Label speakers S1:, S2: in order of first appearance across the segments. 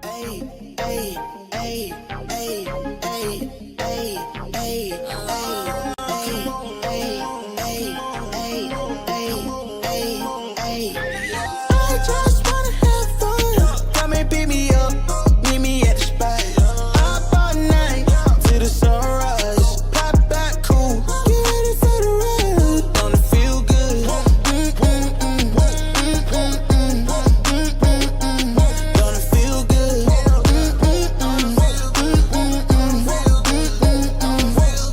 S1: Ay, ay, ay, ay, ay, ay, ay, I just wanna have fun. Come and pick me up, meet me at the spot. Up all night till the sunrise. Pop back cool, get ready for the ride. Don't it feel good? Don't it feel good?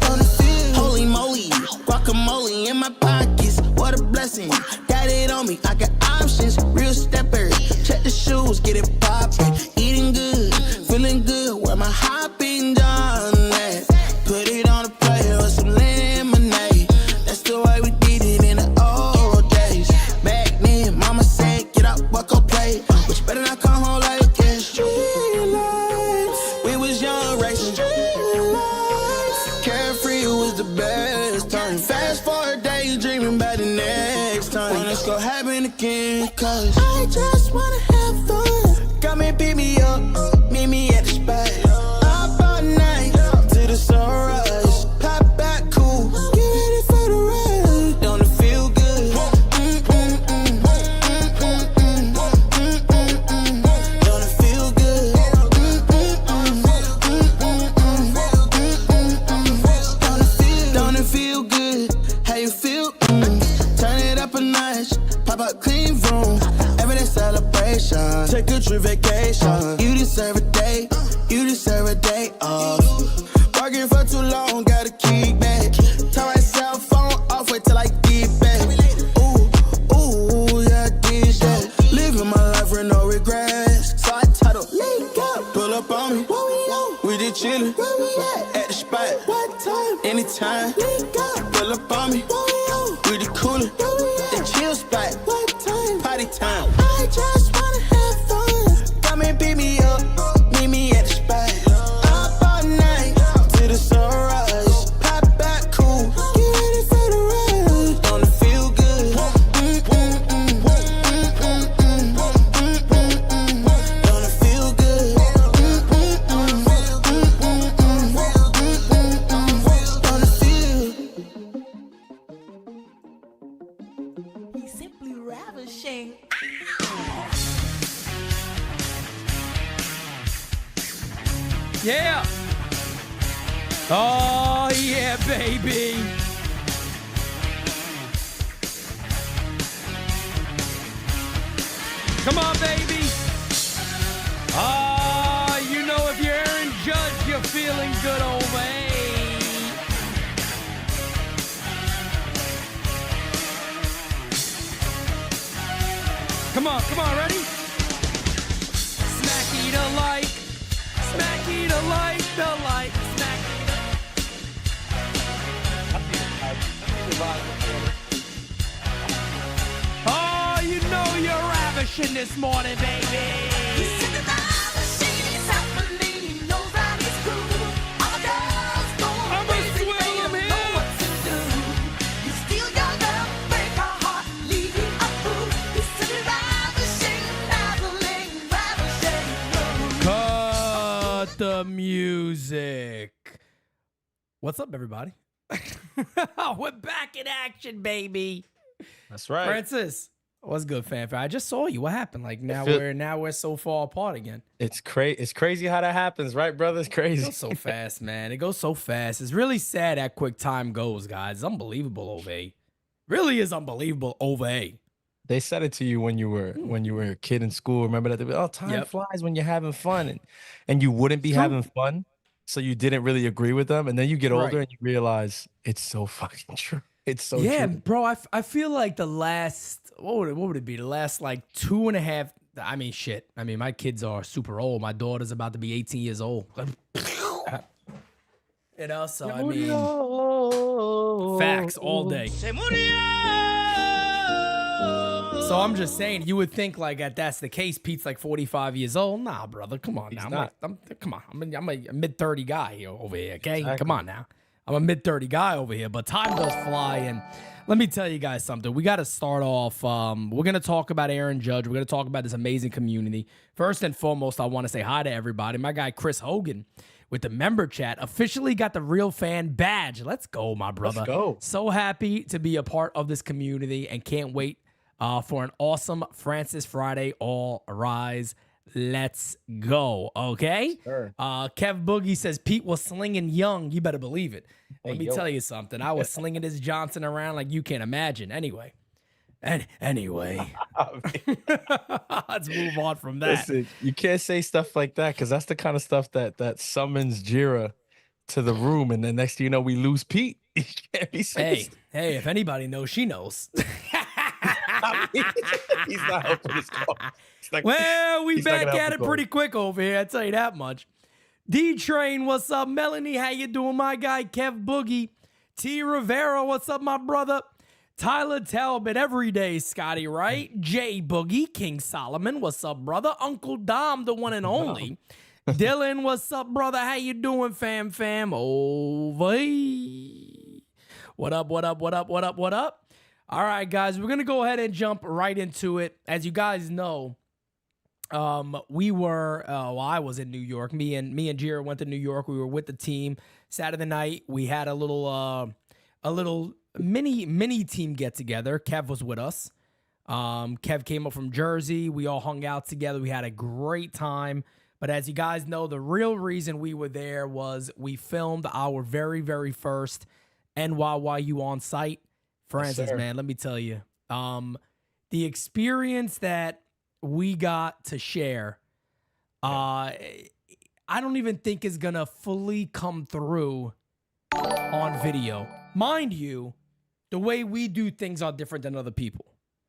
S1: Don't it feel? Holy moly, guacamole in my pockets. What a blessing. Got it on me, I got options. Real stepper, check the shoes, get it poppin'. Eating good, feeling good. Where my hopping done at? Put it on a plate with some lemonade. That's the way we did it in the old days. Back then, mama said, get up, walk up, play. But you better not come home like this. Street lights, we was young, racing. Street lights, carefree was the best time. Fast forward, daydreaming about the next time. When it's gonna happen again, cause I just wanna have fun. Come and pick me up, meet me at the spot. Up all night till the sunrise. Pop back cool, get ready for the ride. Don't it feel good? Don't it feel good? Don't it feel good? How you feel? Turn it up a notch, pop up clean room. Everyday celebration, take a trip vacation. You deserve a day, you deserve a day off. Working for too long, gotta keep back. Turn my cell phone off, wait till I get back. Ooh, yeah, I did that. Living my life with no regrets. So I titled, link up, pull up on me. We just chillin', at the spot. What time? Anytime, link up, pull up on me. We the coolin', the chill spot. What time? Party time. I just wanna have fun. Come and pick me up, meet me at the spot. Up all night till the sunrise. Pop back cool, get ready for the ride. Don't it feel good? Don't it feel good? Don't it feel?
S2: He's simply ravishing.
S3: Yeah. Oh, yeah, baby. Come on, baby. You know if you're Aaron Judge, you're feeling good, old man. Come on, ready? Smacky the light. Smacky the light, smacky the... Oh, you know you're ravishing this morning, baby. The music. What's up, everybody? We're back in action, baby.
S4: That's right.
S3: Francis, what's good, fanfare? I just saw you. What happened? Like now we're so far apart again.
S4: It's crazy how that happens, right, brother? It's crazy.
S3: It goes so fast, man. It goes so fast. It's really sad how quick time goes, guys. It's unbelievable, Ove. Really is unbelievable, Ove.
S4: They said it to you when you were a kid in school. Remember that? They were, time flies when you're having fun, and you wouldn't be having fun, so you didn't really agree with them. And then you get older and you realize it's so fucking true. It's so true.
S3: Bro. I feel like the last what would it be? The last like 2.5. I mean, shit. I mean, my kids are super old. My daughter's about to be 18 years old. You know, so I mean, facts all day. So I'm just saying, you would think like that that's the case. Pete's like 45 years old. Nah, brother, come on now. Come on, I'm a mid-30 guy here over here. Okay, Come on now. I'm a mid-30 guy over here, but time does fly. And Let me tell you guys something. We got to start off. We're going to talk about Aaron Judge. We're going to talk about this amazing community. First and foremost, I want to say hi to everybody. My guy, Chris Hogan, with the member chat, officially got the Real Fan badge. Let's go, my brother.
S4: Let's go.
S3: So happy to be a part of this community and can't wait for an awesome Francis Friday. All rise. Let's go. Okay.
S4: Sure.
S3: Kev Boogie says Pete was slinging young. You better believe it. Let me
S4: yo.
S3: tell you something. I was slinging this Johnson around like you can't imagine. Anyway. Anyway. Let's move on from that.
S4: Listen, you can't say stuff like that because that's the kind of stuff that summons Jira to the room, and the next thing you know, we lose Pete. You can't be saying
S3: Hey, if anybody knows, she knows.
S4: he's not helping his cause.
S3: Well, we
S4: he's not
S3: back
S4: gonna help
S3: at
S4: the
S3: it
S4: cause.
S3: pretty quick over here. I tell you that much. D-Train, what's up? Melanie, how you doing? My guy, Kev Boogie. T. Rivera, what's up, my brother? Tyler Talbot, every day, Scotty, right? J. Boogie, King Solomon, what's up, brother? Uncle Dom, the one and only. Dylan, what's up, brother? How you doing, fam? Over. What up? All right, guys, we're going to go ahead and jump right into it. As you guys know, we were, I was in New York. Me and Jira went to New York. We were with the team Saturday night. We had a little mini team get together. Kev was with us. Kev came up from Jersey. We all hung out together. We had a great time. But as you guys know, the real reason we were there was we filmed our very, very first NYYU on site. Francis,
S4: Yes,
S3: man, let me tell you, the experience that we got to share, I don't even think is gonna fully come through on video. Mind you, the way we do things are different than other people.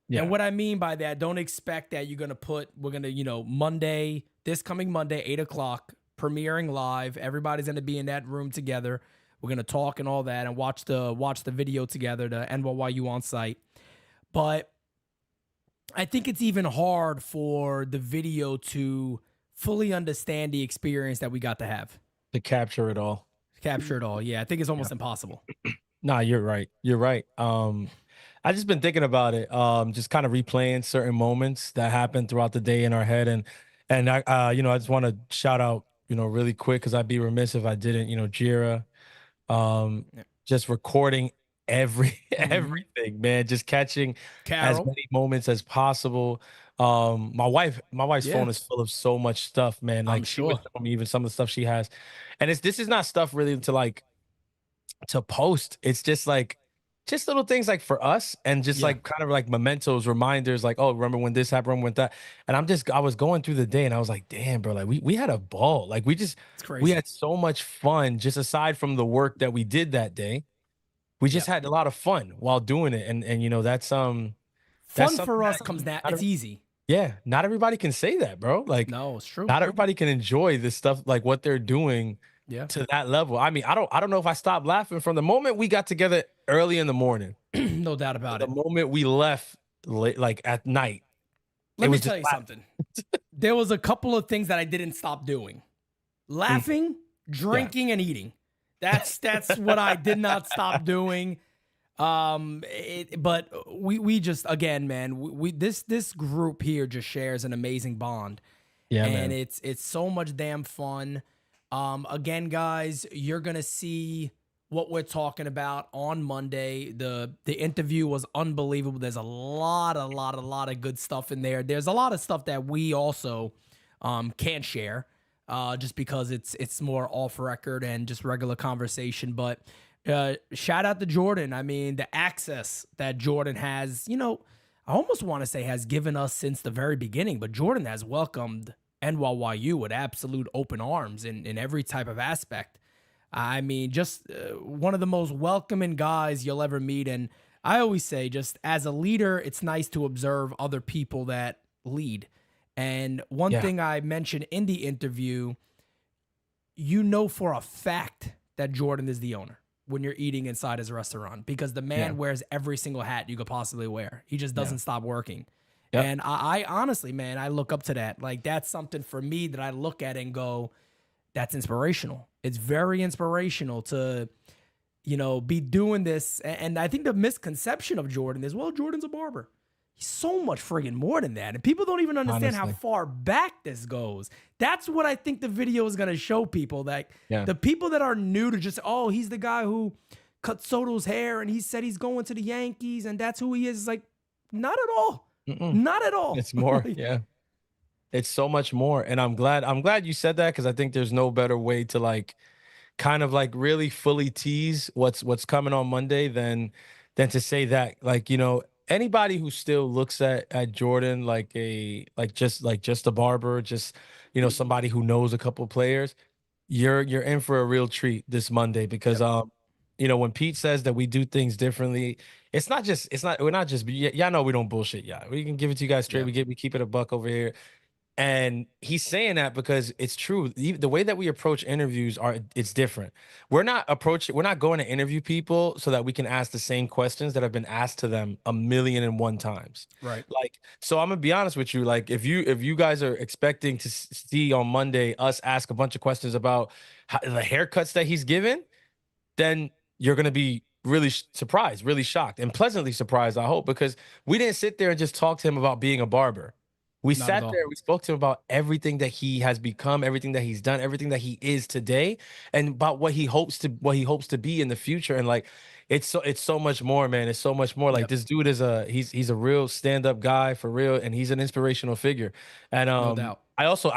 S4: Yeah.
S3: And what I mean by that, don't expect that we're gonna, Monday, this coming Monday, 8 o'clock, premiering live. Everybody's gonna be in that room together. We're gonna talk and all that and watch the video together, the NYYU on site. But I think it's even hard for the video to fully understand the experience that we got to have.
S4: To capture it all.
S3: Capture it all. Yeah, I think it's almost impossible.
S4: Nah, you're right. I just been thinking about it. Just kind of replaying certain moments that happened throughout the day in our head, and I, I just want to shout out, really quick because I'd be remiss if I didn't. Jira, just recording everything, man. Just catching as many moments as possible. My wife's phone is full of so much stuff, man. Like she was showing me even some of the stuff she has, and this is not stuff really to post. It's just little things like for us, and just like kind of like mementos, reminders, like, oh, remember when this happened, remember when that. And I was going through the day and I was like, damn, bro, like we had a ball. Like it's crazy. We had so much fun, just aside from the work that we did that day. We just had a lot of fun while doing it. And that's
S3: fun for us comes down. It's easy.
S4: Yeah. Not everybody can say that, bro. Like,
S3: no, it's true.
S4: Not everybody can enjoy this stuff, like what they're doing to that level. I mean, I don't know if I stopped laughing from the moment we got together early in the morning.
S3: No doubt about it.
S4: The moment we left late, like at night.
S3: Let me tell you something. There was a couple of things that I didn't stop doing. Laughing, drinking, and eating. That's what I did not stop doing. But we just, again, man, this group here just shares an amazing bond. Yeah, and man. It's so much damn fun. Again, guys, you're gonna see what we're talking about on Monday. The interview was unbelievable. There's a lot of good stuff in there. There's a lot of stuff that we also can't share, just because it's more off record and just regular conversation. But shout out to Jordan. I mean, the access that Jordan has, I almost want to say has given us since the very beginning, but Jordan has welcomed NYYU with absolute open arms in every type of aspect. I mean, just one of the most welcoming guys you'll ever meet. And I always say, just as a leader, it's nice to observe other people that lead. And one thing I mentioned in the interview, for a fact that Jordan is the owner when you're eating inside his restaurant, because the man wears every single hat you could possibly wear. He just doesn't stop working. Yep. And I honestly, man, I look up to that. Like, that's something for me that I look at and go, that's inspirational. It's very inspirational to, be doing this. And I think the misconception of Jordan is, well, Jordan's a barber. He's so much friggin' more than that. And people don't even understand how far back this goes. That's what I think the video is going to show people. That the people that are new to just, oh, he's the guy who cut Soto's hair and he said he's going to the Yankees and that's who he is. It's like, not at all. Not at all.
S4: It's more. Yeah. It's so much more. And I'm glad you said that, because I think there's no better way to like kind of like really fully tease what's coming on Monday than to say that, like, anybody who still looks at Jordan like just a barber, just, somebody who knows a couple of players, you're in for a real treat this Monday, because when Pete says that we do things differently, we're not just, y'all know we don't bullshit. Yeah, we can give it to you guys straight. We keep it a buck over here. And he's saying that because it's true. The way that we approach interviews it's different. We're not going to interview people so that we can ask the same questions that have been asked to them 1,000,001 times.
S3: Right.
S4: Like, so I'm gonna be honest with you. Like, if you guys are expecting to see on Monday us ask a bunch of questions about the haircuts that he's given, then you're gonna be really surprised, really shocked, and pleasantly surprised, I hope, because we didn't sit there and just talk to him about being a barber. We sat there, we spoke to him about everything that he has become, everything that he's done, everything that he is today, and about what he hopes to be in the future. And like, it's so much more, man. It's so much more. Like, this dude is he's a real stand-up guy for real, and he's an inspirational figure. And
S3: no doubt.
S4: I also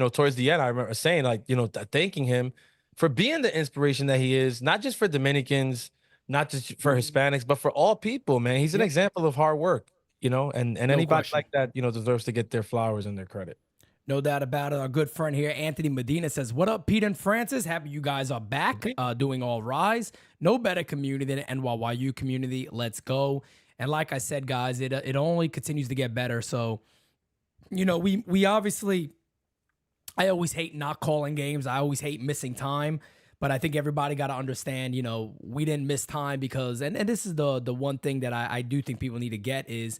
S4: towards the end, I remember saying, like, thanking him for being the inspiration that he is, not just for Dominicans, not just for Hispanics, but for all people, man. He's an example of hard work. And anybody like that, deserves to get their flowers and their credit.
S3: No doubt about it. Our good friend here, Anthony Medina, says, what up, Pete and Francis? Happy you guys are back, doing all rise. No better community than the NYU community. Let's go. And like I said, guys, it only continues to get better. So, we obviously, I always hate not calling games. I always hate missing time. But I think everybody got to understand, we didn't miss time because, and this is the one thing that I do think people need to get is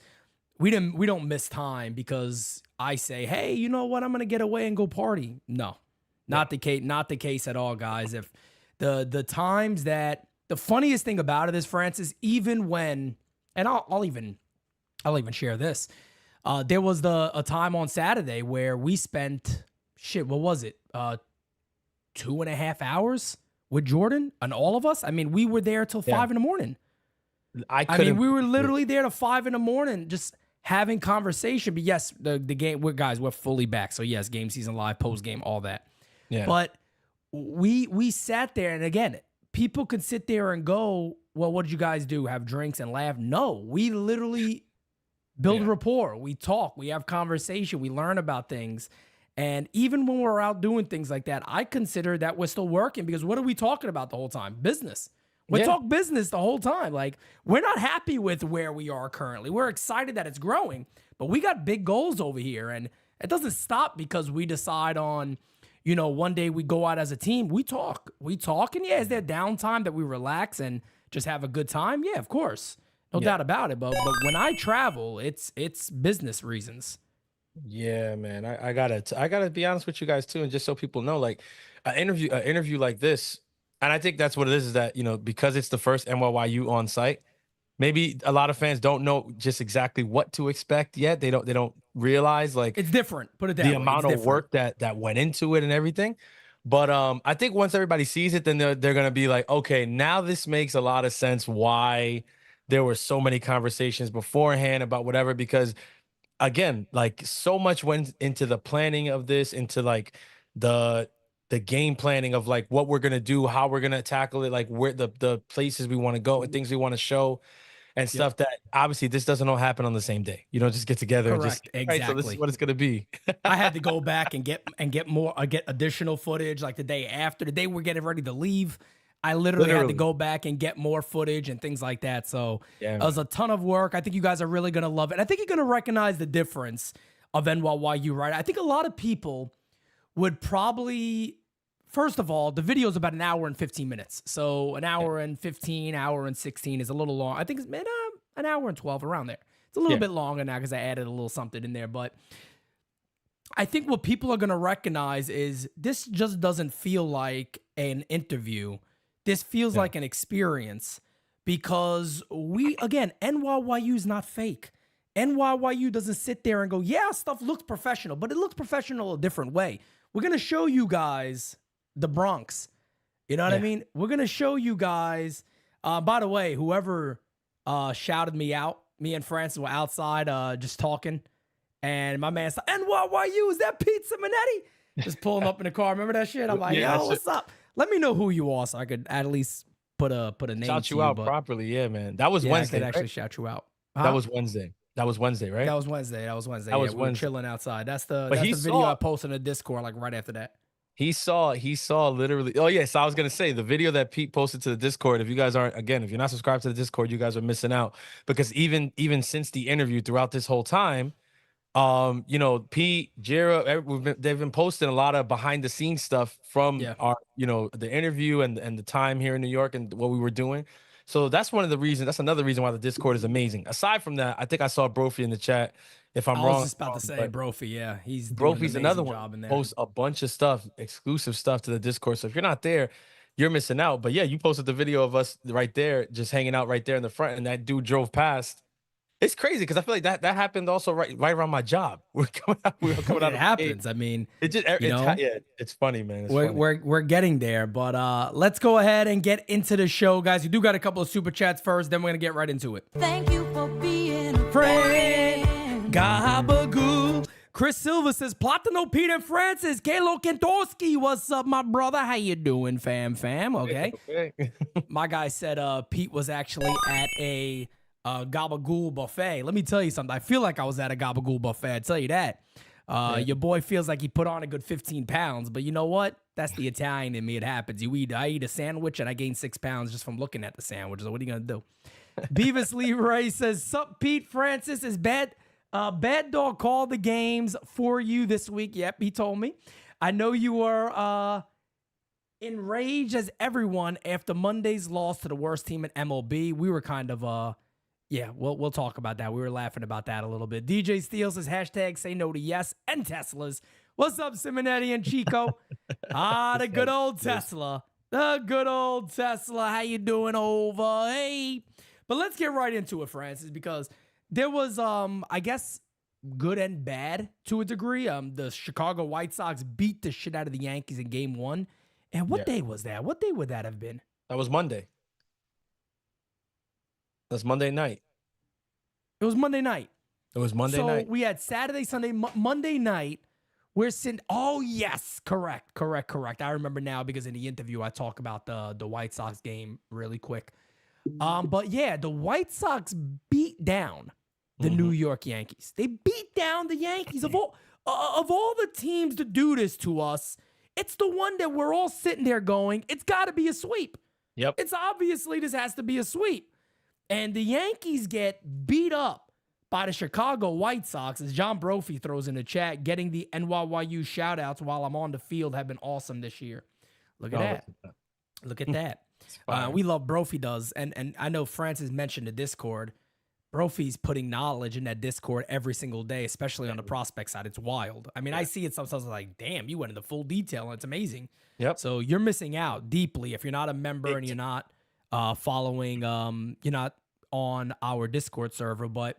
S3: we don't miss time because I say, hey, you know what, I'm going to get away and go party. No, not the case at all, guys. If the times that, the funniest thing about it is, Francis, even when, and I'll even share this. There was a time on Saturday where we spent, what was it? 2.5 hours with Jordan and all of us. I mean, we were there till 5 a.m. we were literally there till 5 a.m. just having conversation. But yes, the game, we're fully back. So yes, game season live, post game, all that. Yeah. But we sat there, and again, people could sit there and go, well, what did you guys do? Have drinks and laugh? No, we literally build rapport. We talk, we have conversation, we learn about things. And even when we're out doing things like that, I consider that we're still working, because what are we talking about the whole time? Business. We talk business the whole time. Like, we're not happy with where we are currently. We're excited that it's growing, but we got big goals over here. And it doesn't stop because we decide on, one day we go out as a team. We talk. And is there downtime that we relax and just have a good time? Yeah, of course. No doubt about it. But when I travel, it's business reasons.
S4: Yeah, man. I gotta be honest with you guys too, and just so people know, like, an interview like this, and I think that's what it is that, because it's the first NYU on site, maybe a lot of fans don't know just exactly what to expect yet. They don't realize, like,
S3: it's different. Put it that way.
S4: The amount of work that went into it and everything. But I think once everybody sees it, then they're gonna be like, okay, now this makes a lot of sense why there were so many conversations beforehand about whatever, because again, like, so much went into the planning of this, into like the game planning of like what we're gonna do, how we're gonna tackle it, like where the places we want to go and things we want to show and stuff, that obviously this doesn't all happen on the same day. You don't just get together and just,
S3: exactly.
S4: Right, so this is what it's gonna be.
S3: I had to go back and get additional footage, like the day after, the day we're getting ready to leave. I literally had to go back and get more footage and things like that. So it was a ton of work. I think you guys are really going to love it. I think you're going to recognize the difference of NYU, right? I think a lot of people would probably, first of all, the video is about an hour and 15 minutes. So an hour and 15, hour and 16 is a little long. I think it's an hour and 12, around there. It's a little bit longer now because I added a little something in there. But I think what people are going to recognize is this just doesn't feel like an interview. this feels like an experience because again, NYYU is not fake. NYYU doesn't sit there and go, yeah, stuff looks professional, but it looks professional a different way. We're going to show you guys the Bronx. You know what I mean? We're going to show you guys. By the way, whoever shouted me out, me and Francis were outside just talking. And my man said, NYYU, is that Pete Simonetti? Just pulling up in the car. Remember that shit? I'm like, yo, what's up? Let me know who you are so I could at least put a name
S4: shout you out properly. Yeah, man. That was Wednesday.
S3: I could actually shout you out. Huh?
S4: That was Wednesday. That was Wednesday, right?
S3: That was Wednesday. We were chilling outside. That's the video I posted in the Discord like right after that.
S4: He saw literally. Oh yes, I was gonna say the video that Pete posted to the Discord. If you guys aren't, again, if you're not subscribed to the Discord, you guys are missing out because even since the interview throughout this whole time, Pete, Jera, they've been posting a lot of behind the scenes stuff from our, the interview and the time here in New York and what we were doing. So that's another reason why the Discord is amazing. Aside from that, I think I saw Brophy in the chat. If I'm wrong,
S3: I was just about to say Brophy. Yeah, he's doing
S4: Brophy's
S3: an
S4: another
S3: amazing
S4: one.
S3: job in there.
S4: Posts a bunch of stuff, exclusive stuff to the Discord. So if you're not there, you're missing out. But yeah, you posted the video of us right there, just hanging out right there in the front, and that dude drove past. It's crazy because I feel like that happened also right around my job. We're coming out.
S3: It happens. I mean,
S4: it's funny, man.
S3: We're getting there, but let's go ahead and get into the show, guys. We do got a couple of super chats first, then we're gonna get right into it.
S2: Thank you for being a friend.
S3: Gabagoo. Chris Silva says, Platano, Pete, and Francis. Kalo Kentorski, what's up, my brother? How you doing, fam? Okay. My guy said Pete was actually at a Gabagool buffet. Let me tell you something. I feel like I was at a Gabagool buffet. I tell you that. Your boy feels like he put on a good 15 pounds, but you know what? That's the Italian in me. It happens. I eat a sandwich and I gain 6 pounds just from looking at the sandwich. So what are you gonna do? Beavis Leroy says, sup, Pete? Francis is bad. Bad Dog called the games for you this week. Yep, he told me. I know you were enraged as everyone after Monday's loss to the worst team in MLB. We were kind of we'll talk about that. We were laughing about that a little bit. DJ Steele says hashtag say no to yes and Teslas. What's up, Simonetti and Chico? The good old Tesla. The good old Tesla. How you doing over? Hey. But let's get right into it, Francis, because there was, I guess, good and bad to a degree. The Chicago White Sox beat the shit out of the Yankees in Game 1. And what day was that? What day would that have been?
S4: That was Monday. That's Monday night.
S3: It was Monday night.
S4: It was Monday night.
S3: So we had Saturday, Sunday, Monday night. We're sitting. Oh yes, correct. I remember now because in the interview I talk about the White Sox game really quick. But yeah, the White Sox beat down the New York Yankees. They beat down the Yankees. Of all the teams to do this to us, it's the one that we're all sitting there going, it's got to be a sweep.
S4: Yep.
S3: It's obviously this has to be a sweep. And the Yankees get beat up by the Chicago White Sox, as John Brophy throws in the chat. Getting the NYYU shout-outs while I'm on the field have been awesome this year. Look at that. Look at that. We love Brophy does. And I know Francis mentioned the Discord. Brophy's putting knowledge in that Discord every single day, especially on the prospect side. It's wild. I mean, I see it sometimes like, damn, you went into full detail, and it's amazing.
S4: Yep.
S3: So you're missing out deeply if you're not a member and you're not following, you're not on our Discord server. But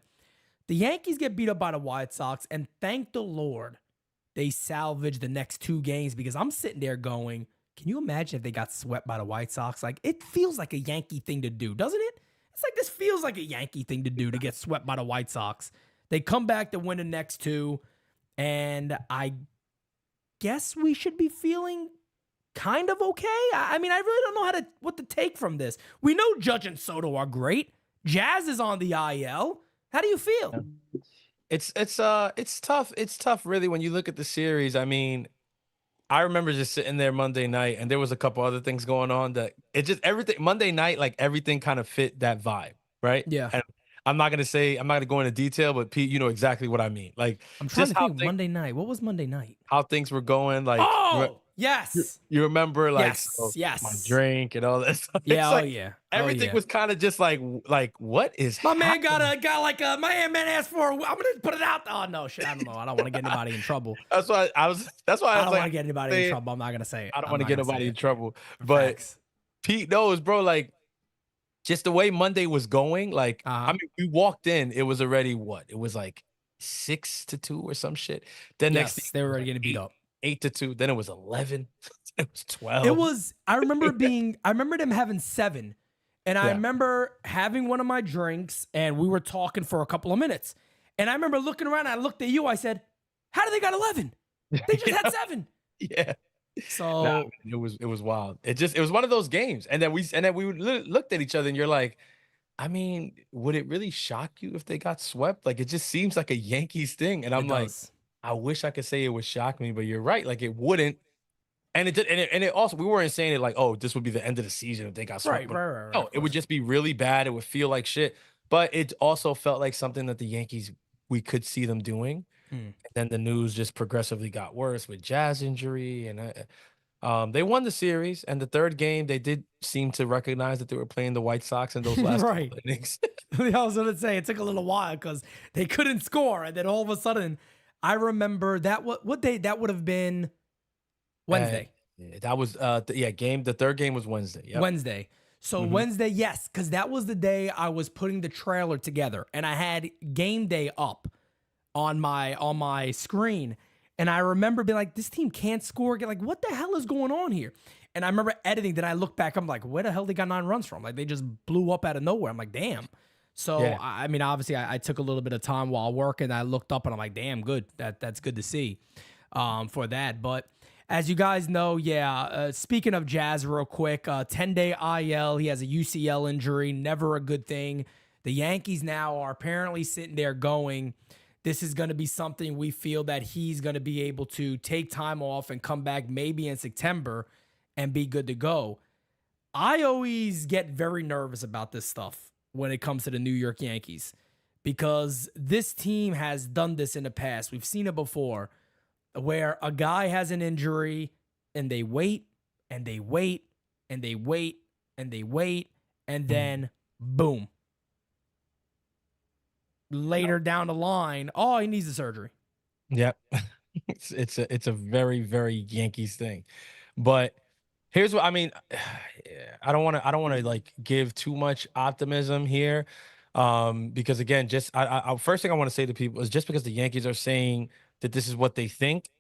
S3: the Yankees get beat up by the White Sox, and thank the Lord they salvaged the next 2 games, because I'm sitting there going, can you imagine if they got swept by the White Sox? Like, it feels like a Yankee thing to do, doesn't it? It's like this feels like a Yankee thing to do, to get swept by the White Sox. They come back to win the next 2, and I guess we should be feeling kind of okay. I mean, I really don't know what to take from this. We know Judge and Soto are great. Jazz is on the IL. How do you feel?
S4: It's tough. It's tough, really, when you look at the series. I mean, I remember just sitting there Monday night, and there was a couple other things going on that everything Monday night, like everything kind of fit that vibe, right?
S3: Yeah.
S4: And I'm not gonna go into detail, but Pete, you know exactly what I mean. Like,
S3: I'm trying to think. Monday night. What was Monday night?
S4: How things were going. Like,
S3: yes.
S4: You remember, like,
S3: yes.
S4: My drink and all that stuff.
S3: Yeah,
S4: like, everything was kind of just like what is
S3: my
S4: happening?
S3: man got like a my man asked for. I'm gonna put it out. Oh no, shit. I don't know. I don't want to get anybody in trouble.
S4: That's why I was. That's why
S3: I don't
S4: like,
S3: want to get anybody in trouble. I'm not gonna say it.
S4: I don't want to get nobody in trouble. But Pete knows, bro. Like, just the way Monday was going, like, I mean, we walked in, it was already what? It was like 6-2 or some shit. Then next thing
S3: Yes, they were
S4: it was
S3: already
S4: like
S3: getting beat up.
S4: 8-2. Then it was 11. It was
S3: It
S4: 12.
S3: was, I remember them having 7. And I
S4: Yeah.
S3: remember having one of my drinks and we were talking for a couple of minutes. And I remember looking around, I looked at you, I said, how do they got 11? They just had 7.
S4: Yeah.
S3: So
S4: Nah, it was wild. It was one of those games. And then we looked at each other and you're like, I mean, would it really shock you if they got swept? Like, it just seems like a Yankees thing. And
S3: it
S4: I'm like,
S3: does.
S4: I wish I could say it would shock me, but you're right. Like, it wouldn't. And it did, and it also, we weren't saying it like, oh, this would be the end of the season if they got swept.
S3: Right,
S4: But
S3: right, right, right.
S4: no,
S3: Of
S4: it would
S3: course.
S4: just be really bad. It would feel like shit. But it also felt like something that the Yankees, we could see them doing.
S3: Mm.
S4: And then the news just progressively got worse with Jazz injury, and they won the series. And the third game, they did seem to recognize that they were playing the White Sox in those last
S3: Right.
S4: couple innings.
S3: I was gonna say it took a little while because they couldn't score, and then all of a sudden, I remember that what day that would have been Wednesday.
S4: That was the third game was Wednesday. Yep.
S3: Wednesday. So Wednesday, yes, because that was the day I was putting the trailer together, and I had game day up on my screen, and I remember being like, "This team can't score." Like, what the hell is going on here? And I remember editing. Then I look back, I'm like, "Where the hell they got 9 runs from?" Like, they just blew up out of nowhere. I'm like, "Damn." So
S4: Yeah.
S3: I mean, obviously, I took a little bit of time while working. I looked up and I'm like, "Damn, good. That's good to see." For that, but. As you guys know, speaking of Jazz real quick, 10-day IL, he has a UCL injury, never a good thing. The Yankees now are apparently sitting there going, this is going to be something we feel that he's going to be able to take time off and come back maybe in September and be good to go. I always get very nervous about this stuff when it comes to the New York Yankees because this team has done this in the past. We've seen it before, where a guy has an injury and they wait and they wait and they wait and they wait and then boom. Later down the line, oh, he needs a surgery.
S4: Yep. It's a very, very Yankees thing. But here's what I mean. I don't want to like give too much optimism here. Because again, just I first thing I want to say to people is just because the Yankees are saying that this is what they think,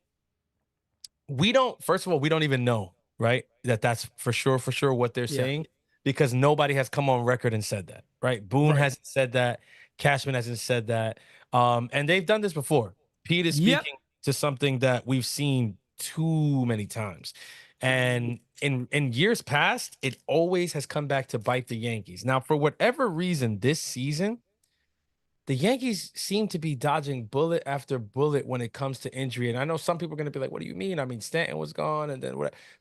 S4: first of all, we don't even know, right? That's for sure what they're saying, because nobody has come on record and said that, right? Boone hasn't said that, Cashman hasn't said that. And they've done this before. Pete is speaking to something that we've seen too many times. And in years past, it always has come back to bite the Yankees. Now, for whatever reason, this season, the Yankees seem to be dodging bullet after bullet when it comes to injury. And I know some people are going to be like, what do you mean? I mean, Stanton was gone and then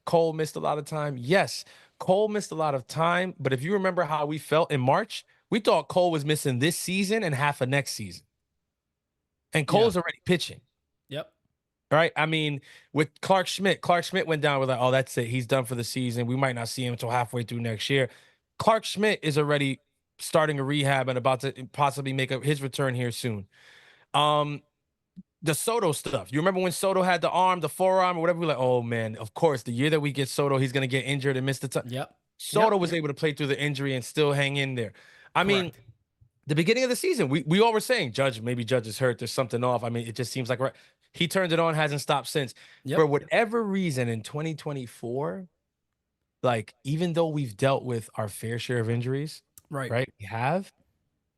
S4: Cole missed a lot of time. Yes, Cole missed a lot of time. But if you remember how we felt in March, we thought Cole was missing this season and half of next season. And Cole's already pitching.
S3: Yep.
S4: Right? I mean, with Clark Schmidt went down. We're like, oh, that's it. He's done for the season. We might not see him until halfway through next year. Clark Schmidt is already starting a rehab and about to possibly make his return here soon. The Soto stuff. You remember when Soto had the forearm or whatever? We're like, oh man, of course, the year that we get Soto, he's gonna get injured and miss the time.
S3: Yep.
S4: Soto was able to play through the injury and still hang in there. I mean, the beginning of the season, we all were saying, maybe Judge is hurt. There's something off. I mean, it just seems like he turned it on, hasn't stopped since. For whatever reason in 2024, like, even though we've dealt with our fair share of injuries, right?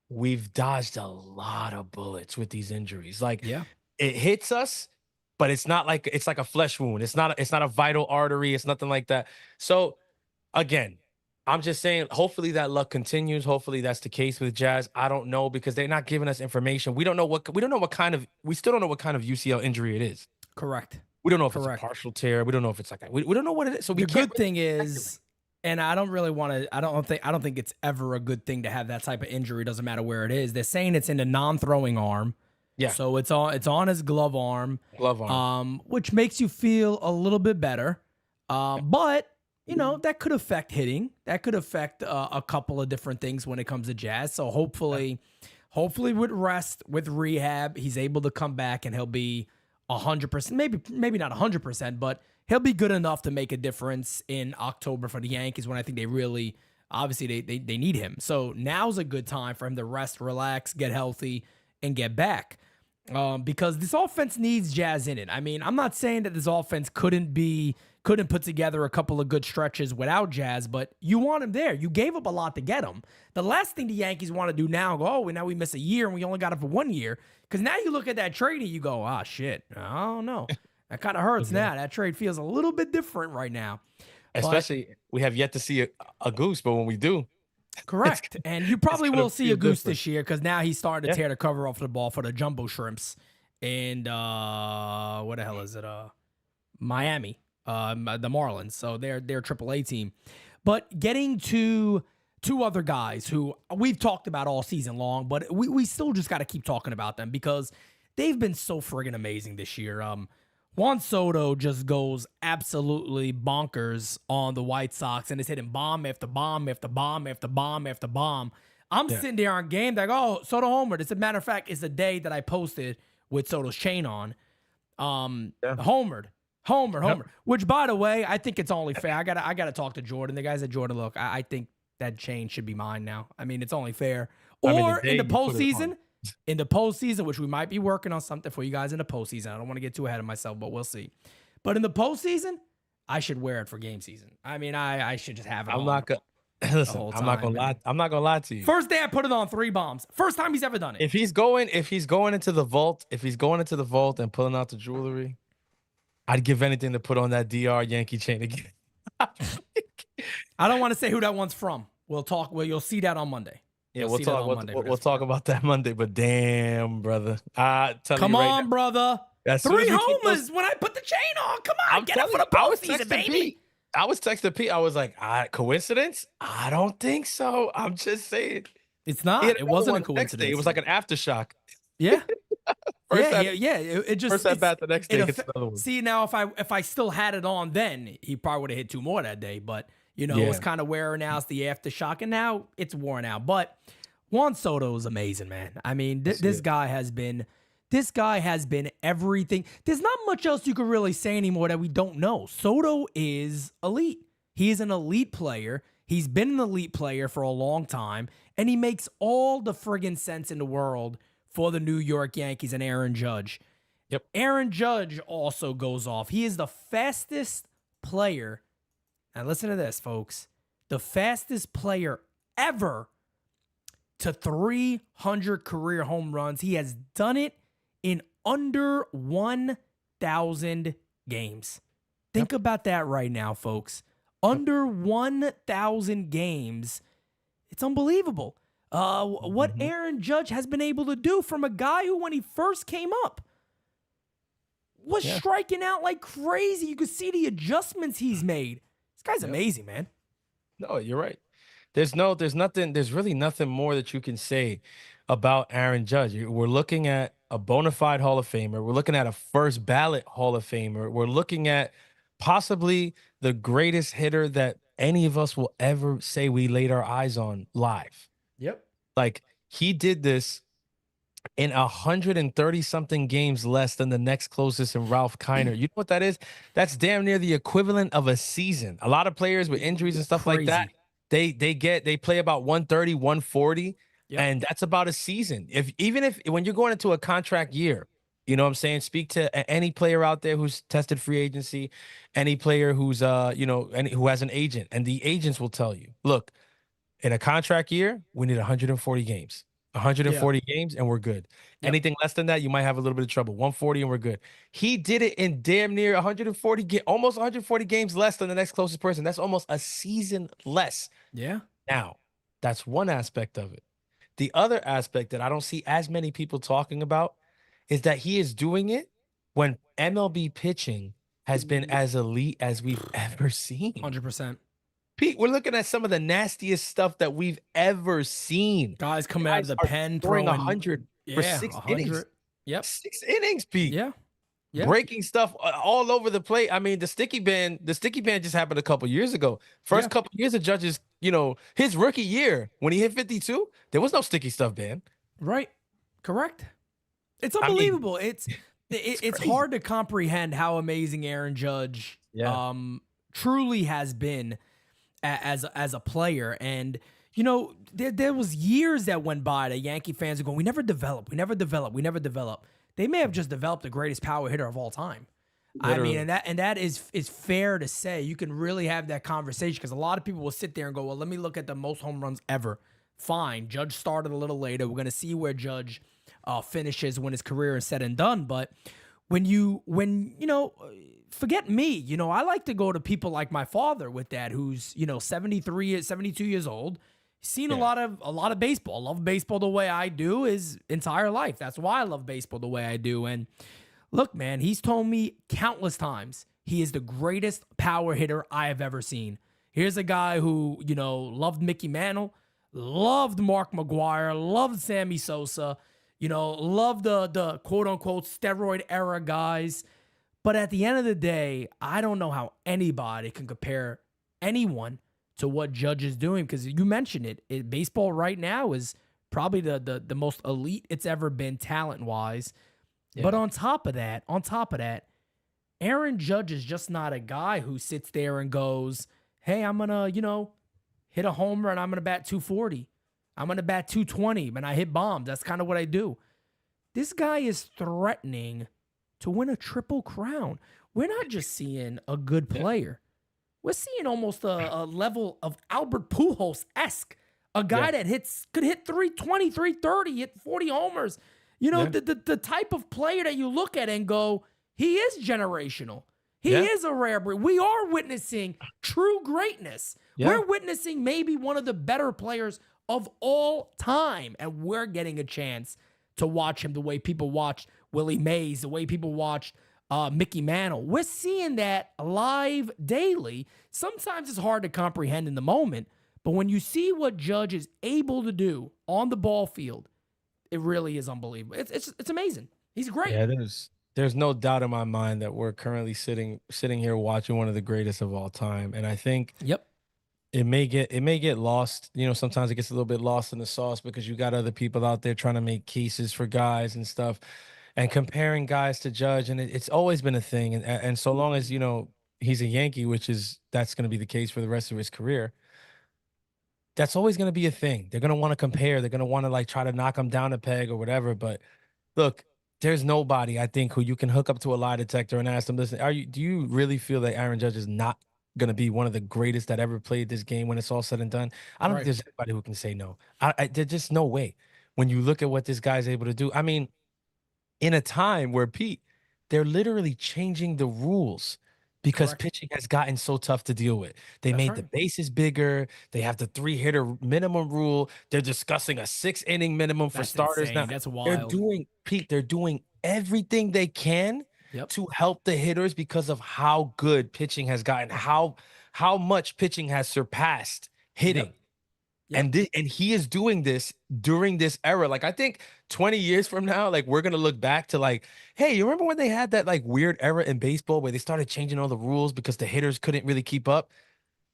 S4: We've dodged a lot of bullets with these injuries. Like, it hits us, but it's not like it's like a flesh wound. It's not a vital artery. It's nothing like that. So again, I'm just saying, hopefully that luck continues. Hopefully that's the case with Jazz. I don't know, because they're not giving us information. We still don't know what kind of UCL injury it is.
S3: Correct.
S4: We don't know if it's a partial tear. We don't know if it's like we don't know what it is. So
S3: the good thing is, and I don't really want to. I don't think it's ever a good thing to have that type of injury. Doesn't matter where it is. They're saying it's in the non-throwing arm. Yeah. So it's on his glove arm. Which makes you feel a little bit better. But you know, that could affect hitting. That could affect a couple of different things when it comes to Jazz. So hopefully with rest, with rehab, he's able to come back and he'll be 100%, maybe not 100%, but he'll be good enough to make a difference in October for the Yankees when I think they really, obviously, they need him. So now's a good time for him to rest, relax, get healthy, and get back. Because this offense needs Jazz in it. I mean, I'm not saying that this offense couldn't put together a couple of good stretches without Jazz, but you want him there. You gave up a lot to get him. The last thing the Yankees want to do now, now we miss a year and we only got it for 1 year. Because now you look at that trade and you go, shit, I don't know. That kind of hurts now. That trade feels a little bit different right now.
S4: Especially, we have yet to see a goose, but when we do.
S3: Correct. And you probably will see a goose this year because now he's starting to tear the cover off the ball for the jumbo shrimps. And what the hell is it? Miami, the Marlins. So they're AAA team. But getting to two other guys who we've talked about all season long, but we still just got to keep talking about them because they've been so friggin' amazing this year. Juan Soto just goes absolutely bonkers on the White Sox and is hitting bomb after bomb after bomb after bomb after bomb. I'm sitting there on game like, Soto homered. As a matter of fact, it's the day that I posted with Soto's chain on. Homered. Which, by the way, I think it's only fair. I gotta talk to Jordan. The guys at Jordan, look, I think that chain should be mine now. I mean, it's only fair. Or in the postseason, which we might be working on something for you guys in the postseason. I don't want to get too ahead of myself, but we'll see. But in the postseason, I should wear it for game season. I mean, I should just have it on.
S4: Listen, I'm not gonna lie to you.
S3: First day I put it on 3 bombs. First time he's ever done it.
S4: If he's going into the vault and pulling out the jewelry, I'd give anything to put on that DR Yankee chain again.
S3: I don't want to say who that one's from. We'll talk. Well, you'll see that on Monday.
S4: Yeah, we'll talk about that Monday. But damn, brother,
S3: come on, brother. 3 homers when I put the chain on. Come on, get it for the postseason, baby.
S4: I was texting Pete. I was like, coincidence? I don't think so. I'm just saying.
S3: It's not. It wasn't a coincidence.
S4: It was like an aftershock.
S3: Yeah. It just
S4: first at bat the next day. It's another one.
S3: See, now if I still had it on then, he probably would have hit 2 more that day. But it was kind of wearing out. It's the aftershock, and now it's worn out. But Juan Soto is amazing, man. I mean, this guy has been everything. There's not much else you could really say anymore that we don't know. Soto is elite. He is an elite player. He's been an elite player for a long time, and he makes all the friggin' sense in the world for the New York Yankees and Aaron Judge.
S4: Yep.
S3: Aaron Judge also goes off. He is the fastest player. And listen to this, folks. The fastest player ever to 300 career home runs. He has done it in under 1,000 games. Think about that right now, folks. Under 1,000 games. It's unbelievable. What Aaron Judge has been able to do from a guy who, when he first came up, was striking out like crazy. You could see the adjustments he's made. This guy's amazing, man.
S4: No, you're right. There's really nothing more that you can say about Aaron Judge. We're looking at a bona fide Hall of Famer. We're looking at a first ballot Hall of Famer. We're looking at possibly the greatest hitter that any of us will ever say we laid our eyes on live.
S3: Yep.
S4: Like, he did this in 130 something games less than the next closest in Ralph Kiner. You know what that is? That's damn near the equivalent of a season. A lot of players with injuries and stuff like that, they play about 130, 140, and that's about a season. Even if when you're going into a contract year, you know what I'm saying? Speak to any player out there who's tested free agency, any player who's who has an agent, and the agents will tell you, look, in a contract year, we need 140 games. 140 games and we're good. Anything less than that, you might have a little bit of trouble. 140 and we're good. He did it in damn near 140 almost 140 games less than the next closest person. That's almost a season less.
S3: Yeah.
S4: Now, that's one aspect of it. The other aspect that I don't see as many people talking about is that he is doing it when MLB pitching has been as elite as we've ever seen.
S3: 100%.
S4: Pete, we're looking at some of the nastiest stuff that we've ever seen.
S3: Guys coming out of the pen
S4: throwing 100 for 6 innings.
S3: Yep.
S4: 6 innings, Pete.
S3: Yeah.
S4: Breaking stuff all over the plate. I mean, the sticky band just happened a couple years ago. First couple years of Judge's, his rookie year when he hit 52, there was no sticky stuff ban.
S3: Right. Correct. It's unbelievable. It's hard to comprehend how amazing Aaron Judge truly has been as a player. And, you know, there was years that went by that Yankee fans are going, we never develop. They may have just developed the greatest power hitter of all time. Literally. I mean, and that is fair to say. You can really have that conversation because a lot of people will sit there and go, well, let me look at the most home runs ever. Fine. Judge started a little later. We're going to see where Judge finishes when his career is said and done. But when you know, forget me, you know, I like to go to people like my father with that, who's, you know, 72 years old, seen a lot of baseball, love baseball the way I do his entire life. That's why I love baseball the way I do. And look, man, he's told me countless times he is the greatest power hitter I have ever seen. Here's a guy who, you know, loved Mickey Mantle, loved Mark McGwire, loved Sammy Sosa, you know, loved the quote-unquote steroid era guys. But at the end of the day, I don't know how anybody can compare anyone to what Judge is doing, because you mentioned it. Baseball right now is probably the most elite it's ever been talent-wise. Yeah. But on top of that, Aaron Judge is just not a guy who sits there and goes, hey, I'm going to, you know, hit a homer and I'm going to bat 240. I'm going to bat 220 and I hit bombs. That's kind of what I do. This guy is threatening to win a triple crown. We're not just seeing a good player. We're seeing almost a level of Albert Pujols-esque, a guy that could hit 320, 330, hit 40 homers. You know, the type of player that you look at and go, he is generational. He is a rare breed. We are witnessing true greatness. We're witnessing maybe one of the better players of all time, and we're getting a chance to watch him the way people watched Willie Mays, the way people watched Mickey Mantle. We're seeing that live daily. Sometimes it's hard to comprehend in the moment, but when you see what Judge is able to do on the ball field, it really is unbelievable. It's amazing. He's great.
S4: Yeah, there's no doubt in my mind that we're currently sitting here watching one of the greatest of all time. And I think it may get lost. You know, sometimes it gets a little bit lost in the sauce because you got other people out there trying to make cases for guys and stuff and comparing guys to Judge. And it's always been a thing. And so long as, you know, he's a Yankee, that's going to be the case for the rest of his career, that's always going to be a thing. They're going to want to compare. They're going to want to like try to knock him down a peg or whatever. But look, there's nobody, I think, who you can hook up to a lie detector and ask them, listen, do you really feel that Aaron Judge is not going to be one of the greatest that ever played this game when it's all said and done? I don't think there's anybody who can say no. There's just no way. When you look at what this guy's able to do, I mean, in a time where, Pete, they're literally changing the rules because pitching has gotten so tough to deal with. They made the bases bigger. They have the 3-hitter minimum rule. They're discussing a 6-inning minimum for starters now.
S3: That's wild.
S4: They're doing everything they can to help the hitters because of how good pitching has gotten, how much pitching has surpassed hitting. And he is doing this during this era. Like, I think 20 years from now, like, we're going to look back to like, hey, you remember when they had that like weird era in baseball where they started changing all the rules because the hitters couldn't really keep up?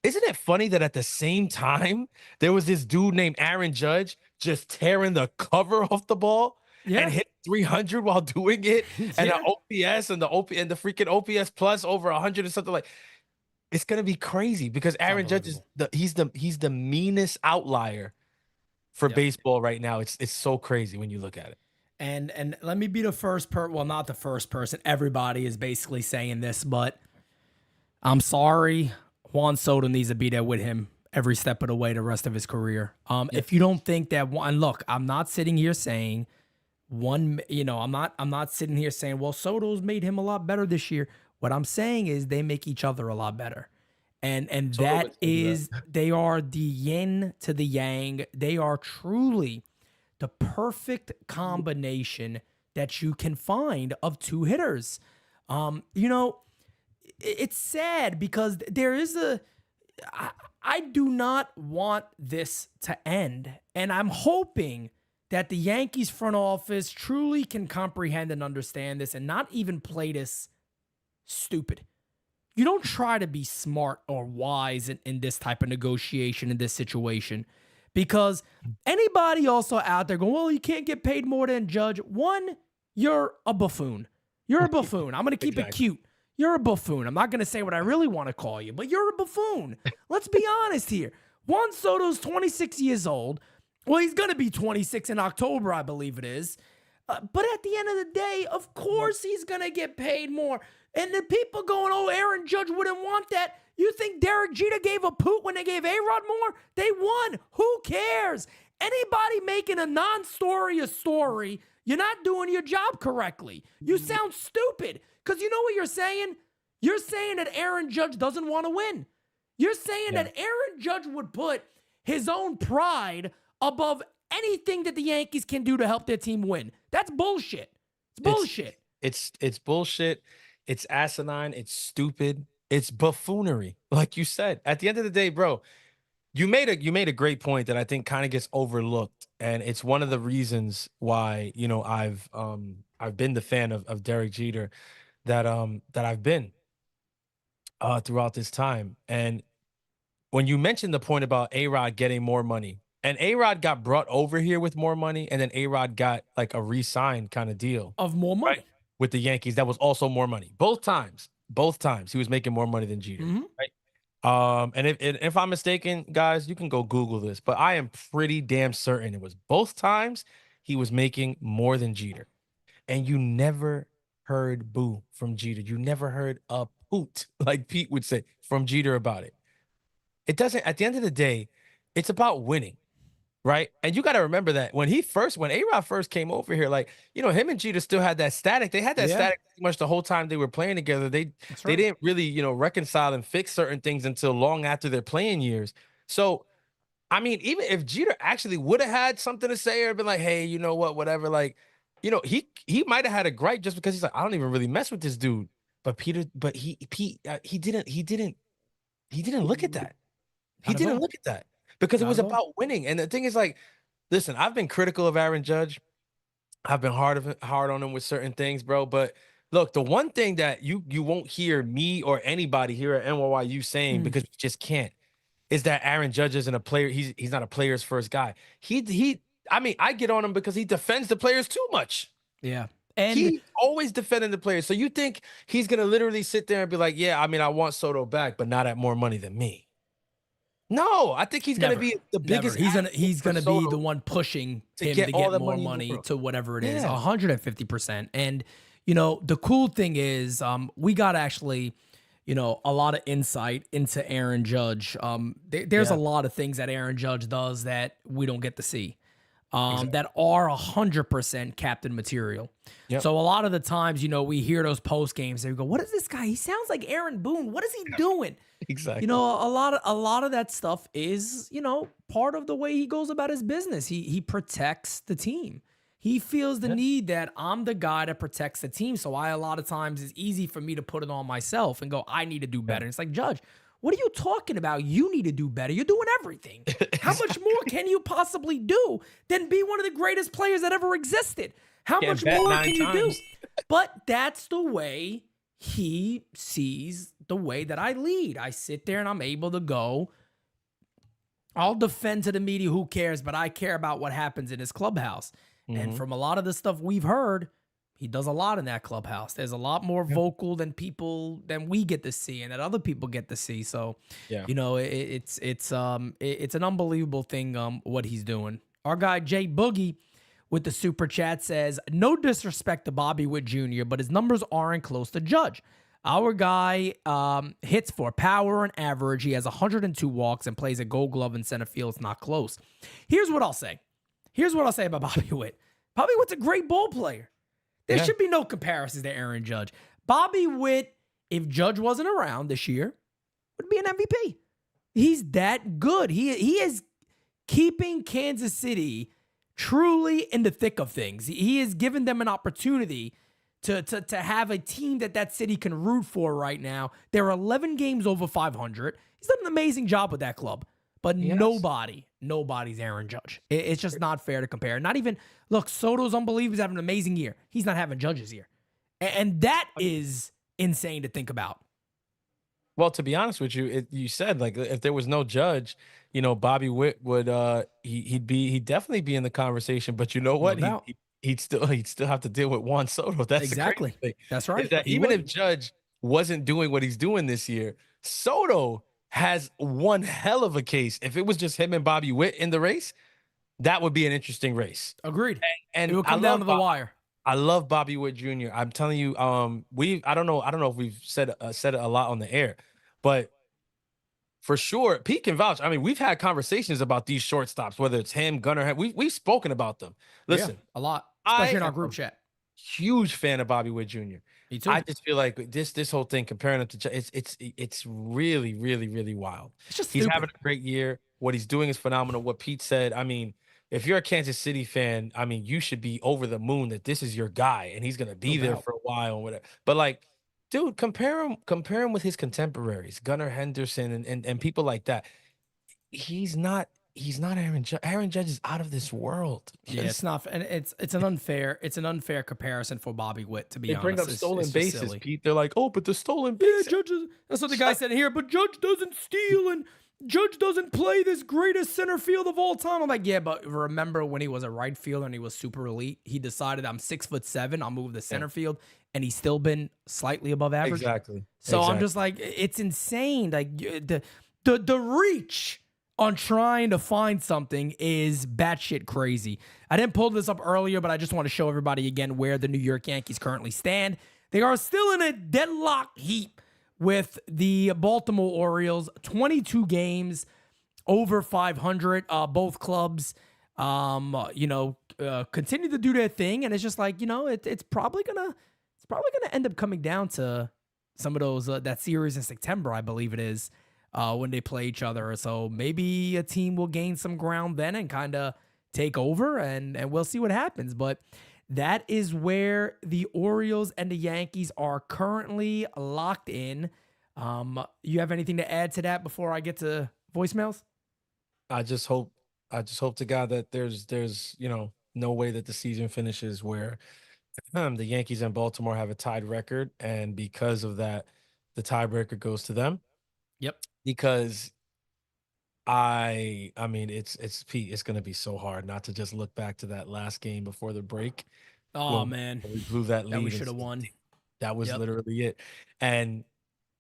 S4: Isn't it funny that at the same time, there was this dude named Aaron Judge just tearing the cover off the ball and hit 300 while doing it, and the OPS and the freaking OPS plus over 100 or something like. It's gonna be crazy because Aaron Judge is he's the meanest outlier for baseball right now. It's so crazy when you look at it.
S3: And let me be the first well, not the first person. Everybody is basically saying this, but I'm sorry. Juan Soto needs to be there with him every step of the way the rest of his career. If you don't think that one, look, I'm not sitting here saying I'm not sitting here saying, well, Soto's made him a lot better this year. What I'm saying is they make each other a lot better. And that is, they are the yin to the yang. They are truly the perfect combination that you can find of two hitters. You know, it's sad because there is I do not want this to end. And I'm hoping that the Yankees front office truly can comprehend and understand this and not even play this stupid. You don't try to be smart or wise in this type of negotiation, in this situation, because anybody also out there going, well, you can't get paid more than Judge. One, you're a buffoon. You're a buffoon. I'm going to keep it cute. You're a buffoon. I'm not going to say what I really want to call you, but you're a buffoon. Let's be honest here. Juan Soto's 26 years old. Well, he's going to be 26 in October, I believe it is. But at the end of the day, of course he's going to get paid more. And the people going, oh, Aaron Judge wouldn't want that. You think Derek Jeter gave a poot when they gave A-Rod more? They won. Who cares? Anybody making a non-story a story, you're not doing your job correctly. You sound stupid. Because you know what you're saying? You're saying that Aaron Judge doesn't want to win. You're saying that Aaron Judge would put his own pride above anything that the Yankees can do to help their team win. That's bullshit. It's bullshit.
S4: It's bullshit. It's asinine. It's stupid. It's buffoonery. Like you said, at the end of the day, bro, you made a great point that I think kind of gets overlooked. And it's one of the reasons why, you know, I've been the fan of Derek Jeter that I've been throughout this time. And when you mentioned the point about A-Rod getting more money, and A-Rod got brought over here with more money, and then A-Rod got like a re-signed kind of deal
S3: of more money,
S4: right? With the Yankees. That was also more money. Both times he was making more money than Jeter, right? And if I'm mistaken, guys, you can go Google this, but I am pretty damn certain it was both times he was making more than Jeter. And you never heard boo from Jeter. You never heard a poot, like Pete would say, from Jeter about it. It doesn't, at the end of the day, it's about winning, right? And you got to remember that when A-Rod first came over here, like, you know, him and Jeter still had that static. They had that static pretty much the whole time they were playing together. They didn't really, you know, reconcile and fix certain things until long after their playing years. So, I mean, even if Jeter actually would have had something to say or been like, hey, you know what, whatever, like, you know, he might have had a gripe just because he's like, I don't even really mess with this dude. But Pete didn't look at that. He didn't look at that because it was about winning. And the thing is, like, listen, I've been critical of Aaron Judge. I've been hard on him with certain things, bro. But look, the one thing that you won't hear me or anybody here at NYU saying, because we just can't, is that Aaron Judge isn't a player. He's not a player's first guy. I mean, I get on him because he defends the players too much.
S3: Yeah. And
S4: he always defending the players. So you think he's going to literally sit there and be like, yeah, I mean, I want Soto back, but not at more money than me. No, I think he's going to be the biggest.
S3: He's going to be the one pushing him to get more money to whatever it is, 150%. And, you know, the cool thing is we got actually, you know, a lot of insight into Aaron Judge. There's a lot of things that Aaron Judge does that we don't get to see. That are 100% captain material. Yep. So a lot of the times, you know, we hear those post games and we go, what is this guy? He sounds like Aaron Boone. What is he doing?
S4: Exactly.
S3: You know, a lot of that stuff is, you know, part of the way he goes about his business. He protects the team. He feels the need that I'm the guy that protects the team. So a lot of times it's easy for me to put it on myself and go, I need to do better. And it's like, Judge, what are you talking about? You need to do better. You're doing everything. How much more can you possibly do than be one of the greatest players that ever existed? How much more can you do? But that's the way he sees the way that I lead. I sit there and I'm able to go, I'll defend to the media, who cares? But I care about what happens in his clubhouse. And from a lot of the stuff we've heard, he does a lot in that clubhouse. There's a lot more vocal than we get to see and that other people get to see. So, you know, it's an unbelievable thing what he's doing. Our guy Jay Boogie with the super chat says, no disrespect to Bobby Witt Jr., but his numbers aren't close to Judge. Our guy hits for power and average. He has 102 walks and plays a Gold Glove in center field. It's not close. Here's what I'll say about Bobby Witt. Bobby Witt's a great ball player. There should be no comparisons to Aaron Judge. Bobby Witt, if Judge wasn't around this year, would be an MVP. He's that good. He is keeping Kansas City truly in the thick of things. He has given them an opportunity to have a team that city can root for right now. They're 11 games over 500. He's done an amazing job with that club. But nobody's Aaron Judge. It's just not fair to compare. Not even, look, Soto's unbelievable. He's having an amazing year. He's not having Judge's year. And that is insane to think about.
S4: Well, to be honest with you, you said, like, if there was no Judge, you know, Bobby Witt would, he'd definitely be in the conversation. But you know what?
S3: No
S4: he'd still have to deal with Juan Soto. That's
S3: Exactly.
S4: the crazy thing.
S3: That's right.
S4: Is that even if Judge wasn't doing what he's doing this year, Soto has one hell of a case. If it was just him and Bobby Witt in the race, that would be an interesting race.
S3: Agreed.
S4: And
S3: it will come down to the wire.
S4: I love Bobby Witt Jr. I'm telling you, I don't know if we've said it a lot on the air, but for sure, Pete can vouch. I mean, we've had conversations about these shortstops, whether it's him, Gunnar. We've spoken about them. Listen,
S3: a lot, especially in our group chat.
S4: Huge fan of Bobby Witt Jr.
S3: Me too.
S4: I just feel like this whole thing comparing him to it's really, really, really wild.
S3: It's just
S4: he's having a great year. What he's doing is phenomenal. What Pete said, I mean, if you're a Kansas City fan, I mean, you should be over the moon that this is your guy and he's gonna be there for a while and whatever. But like, dude, compare him with his contemporaries, Gunnar Henderson and people like that. He's not Aaron Judge. Aaron Judge is out of this world.
S3: Yeah, it's not, and it's an unfair comparison for Bobby Witt, to be honest.
S4: They bring up stolen bases, Pete. They're like, oh, but the stolen bases.
S3: Yeah, that's what the guy said here. But Judge doesn't steal, and Judge doesn't play this greatest center field of all time. I'm like, yeah, but remember when he was a right fielder and he was super elite? He decided, I'm 6'7", I'll move the center field, and he's still been slightly above average.
S4: Exactly.
S3: So I'm just like, it's insane. Like the reach on trying to find something is batshit crazy. I didn't pull this up earlier, but I just want to show everybody again where the New York Yankees currently stand. They are still in a deadlock heap with the Baltimore Orioles, 22 games, over 500. Both clubs, continue to do their thing, and it's just like, it's probably gonna end up coming down to some of those that series in September, I believe it is, when they play each other. So maybe a team will gain some ground then and kind of take over, and we'll see what happens. But that is where the Orioles and the Yankees are currently locked in. You have anything to add to that before I get to voicemails?
S4: I just hope to God that there's no way that the season finishes where the Yankees and Baltimore have a tied record, and because of that, the tiebreaker goes to them.
S3: Yep.
S4: Because I mean, it's Pete. It's going to be so hard not to just look back to that last game before the break.
S3: Oh man,
S4: we blew that lead.
S3: We should have won.
S4: That was literally it. And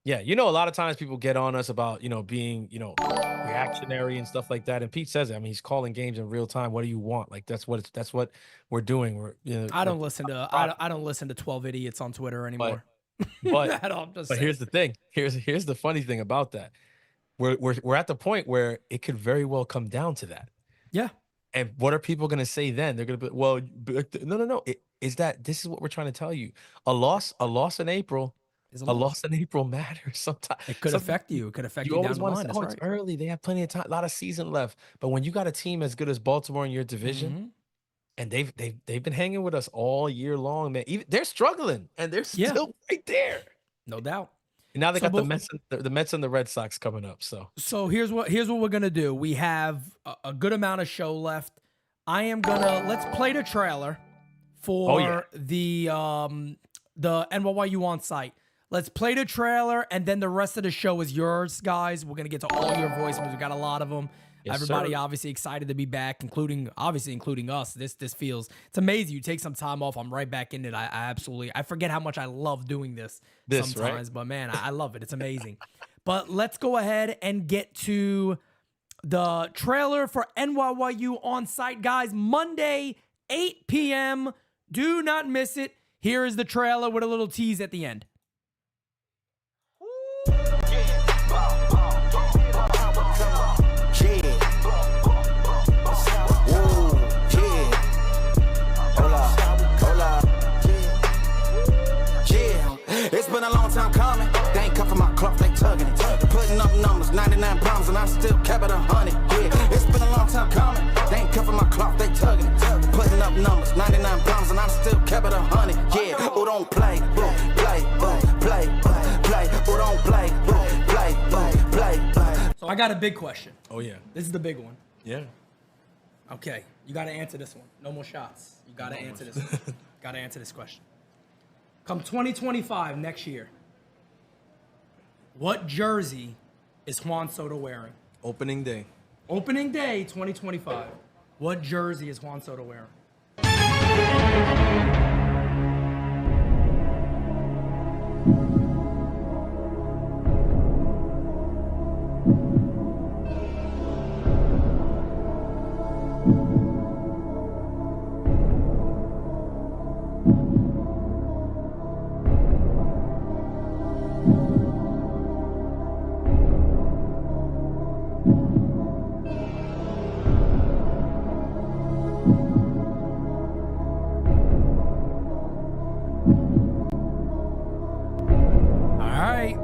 S4: yeah, a lot of times people get on us about being reactionary and stuff like that. And Pete says it. I mean, he's calling games in real time. What do you want? Like that's what we're doing.
S3: I don't listen to 12 idiots on Twitter anymore.
S4: But here's the thing. Here's the funny thing about that. We're at the point where it could very well come down to that.
S3: Yeah.
S4: And what are people going to say then? They're going to be, well, no. This is what we're trying to tell you. A loss in April. A loss in April matters sometimes.
S3: It could affect you. It could affect you down the line. That's right.
S4: It's early. They have plenty of time. A lot of season left. But when you got a team as good as Baltimore in your division, and they've been hanging with us all year long, man. They're struggling, and they're still right there.
S3: No doubt.
S4: And now they got the Mets and the Red Sox coming up.
S3: So here's what we're gonna do. We have a good amount of show left. Let's play the trailer for the NYU Onsite. Let's play the trailer, and then the rest of the show is yours, guys. We're going to get to all your voicemails. We got a lot of them. Yes, everybody obviously excited to be back, including us. This feels, it's amazing. You take some time off, I'm right back in it. I forget how much I love doing this sometimes, right? But man, I love it. It's amazing. But let's go ahead and get to the trailer for NYU Onsite, guys. Monday, 8 p.m. Do not miss it. Here is the trailer with a little tease at the end.
S1: It's been a long time coming. They ain't cut for my cloth, they tugging it. Putting up numbers, 99 pounds, and I still kept it 100. Yeah, it's been a long time coming. They ain't cut for my cloth, they tugging it. Putting up numbers, 99 pounds, and I still kept it 100. Yeah, who don't play, play, play, play. Who don't play, play.
S3: So I got a big question.
S4: Oh yeah,
S3: this is the big one.
S4: Yeah.
S3: Okay, you got to answer this one. No more shots. You got to answer this one. Got to answer this question. Come 2025, next year, what jersey is Juan Soto wearing?
S4: Opening day.
S3: Opening day, 2025. What jersey is Juan Soto wearing?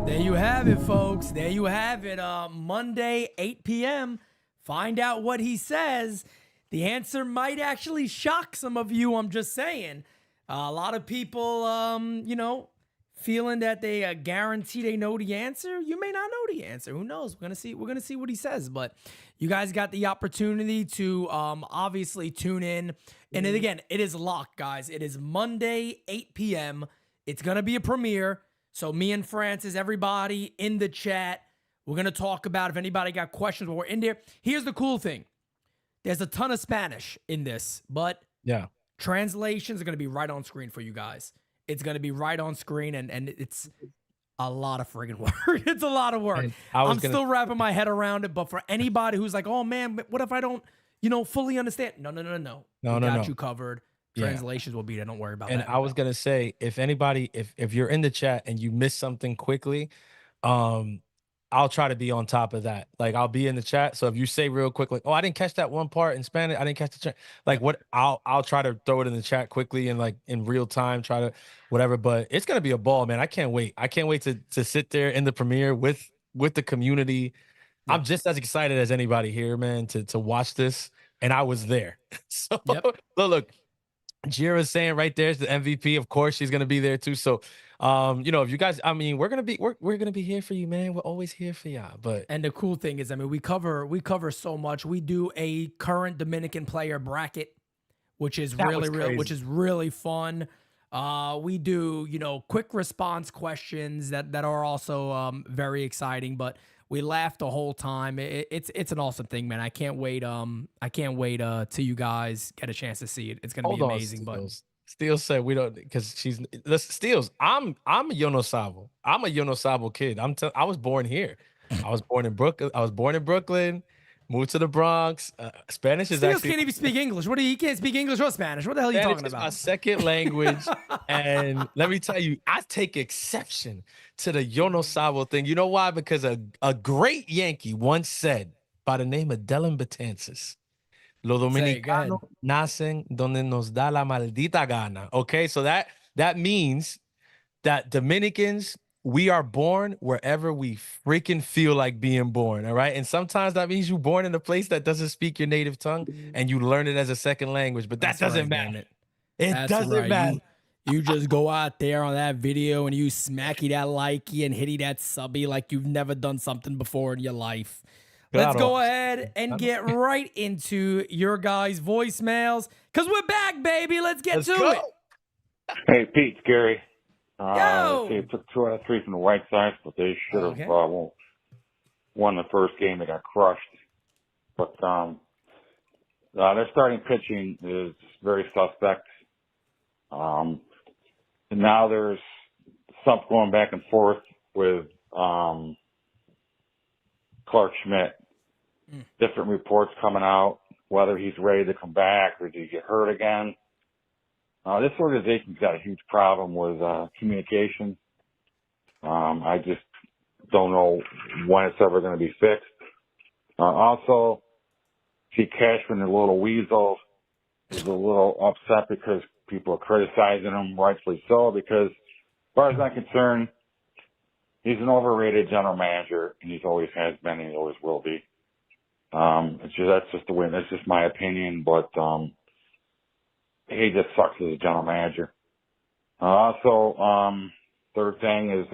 S3: There you have it, folks. There you have it. Monday, 8 p.m. Find out what he says. The answer might actually shock some of you. I'm just saying. A lot of people, feeling that they guarantee they know the answer. You may not know the answer. Who knows? We're gonna see what he says. But you guys got the opportunity to obviously tune in. And then again, it is locked, guys. It is Monday, 8 p.m. It's gonna be a premiere. So me and Francis, everybody in the chat, we're going to talk about if anybody got questions while we're in there. Here's the cool thing. There's a ton of Spanish in this, but translations are going to be right on screen for you guys. It's going to be right on screen, and it's a lot of friggin' work. It's a lot of work. I'm still wrapping my head around it, but for anybody who's like, oh, man, what if I don't, fully understand? No. We got you covered. Translations will be there. Don't worry about that.
S4: And I was gonna say, if anybody, if you're in the chat and you miss something quickly, I'll try to be on top of that. Like I'll be in the chat. So if you say real quick, like, oh, I didn't catch that one part in Spanish, I didn't catch the chat. Like what I'll try to throw it in the chat quickly and like in real time, try to whatever. But it's gonna be a ball, man. I can't wait. I can't wait to sit there in the premiere with the community. I'm just as excited as anybody here, man, to watch this. And I was there. So look. Jira's saying right there's the MVP. Of course, she's gonna be there too. So, if you guys, I mean, we're gonna be here for you, man. We're always here for y'all. But
S3: the cool thing is, I mean, we cover so much. We do a current Dominican player bracket, which is really fun. We do quick response questions that are also very exciting. But we laugh the whole time. It's an awesome thing, man. I can't wait till you guys get a chance to see it. It's gonna be amazing. But
S4: Steele said we don't, because Steele's. I'm a Yo No Sabo. I'm a Yo No Sabo kid. I was born here. I was born in Brooklyn. Moved to the Bronx. Spanish is
S3: Steele
S4: actually
S3: can't even speak English. He can't speak English or Spanish. What the hell are you talking about?
S4: My second language. And let me tell you, I take exception to the Yo No Sabo thing. You know why? Because a great Yankee once said, by the name of Dylan Betances, Los dominicanos nacen donde nos da la maldita gana. Okay, so that means that Dominicans, we are born wherever we freaking feel like being born, all right? And sometimes that means you're born in a place that doesn't speak your native tongue and you learn it as a second language, but that doesn't matter. It doesn't matter.
S3: You just go out there on that video and you smacky that likey and hitty that subby like you've never done something before in your life. Let's go ahead and get right into your guys' voicemails because we're back, baby. Let's get to it.
S5: Hey, Pete, Gary. They took 2 out of 3 from the White Sox, but they should have won the first game. They got crushed. But their starting pitching is very suspect. And now there's something going back and forth with Clark Schmidt. Different reports coming out, whether he's ready to come back or did he get hurt again. This organization's got a huge problem with communication. I just don't know when it's ever going to be fixed. Also, see Cashman, the little weasel, is a little upset because people are criticizing him, rightfully so, because as far as I'm concerned, he's an overrated general manager, and he's always has been and he always will be. That's just the way, that's just my opinion, but he just sucks as a general manager. Third thing is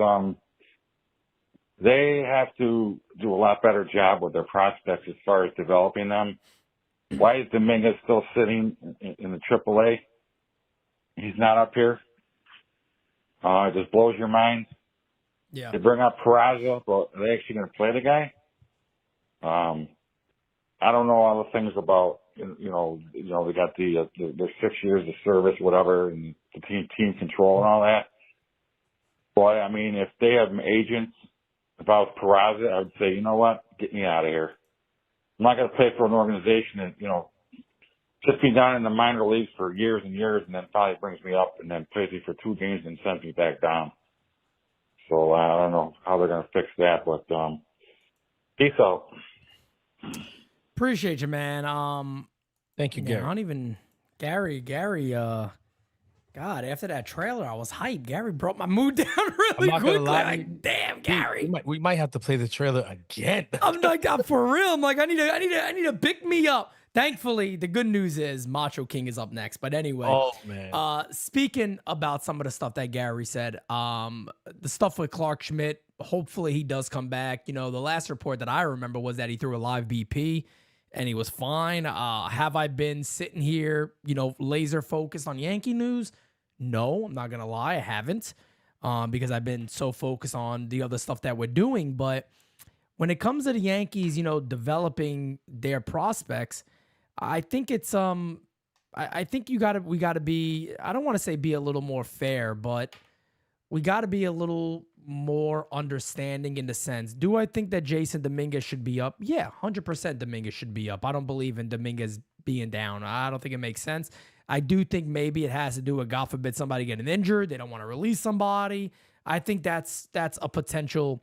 S5: they have to do a lot better job with their prospects as far as developing them. Why is Dominguez still sitting in the AAA? He's not up here. It just blows your mind.
S3: Yeah.
S5: They bring up Peraza, but are they actually going to play the guy? I don't know all the things about you know, they got their 6 years of service, whatever, and the team control and all that. Boy, I mean, if they have agents, if I was Peraza, I would say, you know what, get me out of here. I'm not going to play for an organization that, you know, just be down in the minor leagues for years and years, and then finally brings me up and then plays me for 2 games and sends me back down. So I don't know how they're going to fix that, but peace out.
S3: Appreciate you, man.
S4: Thank you, Gary.
S3: I don't even Gary. God, after that trailer, I was hyped. Gary brought my mood down really quickly. Like, damn, Gary.
S4: We might have to play the trailer again.
S3: I'm like, for real. I'm like, I need to pick me up. Thankfully, the good news is Macho King is up next. But anyway,
S4: oh man.
S3: Speaking about some of the stuff that Gary said, the stuff with Clark Schmidt, hopefully he does come back. You know, the last report that I remember was that he threw a live BP and he was fine. Have I been sitting here, you know, laser focused on Yankee news? No, I'm not going to lie. I haven't, because I've been so focused on the other stuff that we're doing. But when it comes to the Yankees, you know, developing their prospects, I think it's, I think we gotta be, I don't want to say be a little more fair, but we got to be a little more understanding in the sense, do I think that Jason Dominguez should be up? Yeah, 100% Dominguez should be up. I don't believe in Dominguez being down. I don't think it makes sense. I do think maybe it has to do with, God forbid, somebody getting injured. They don't want to release somebody. I think that's a potential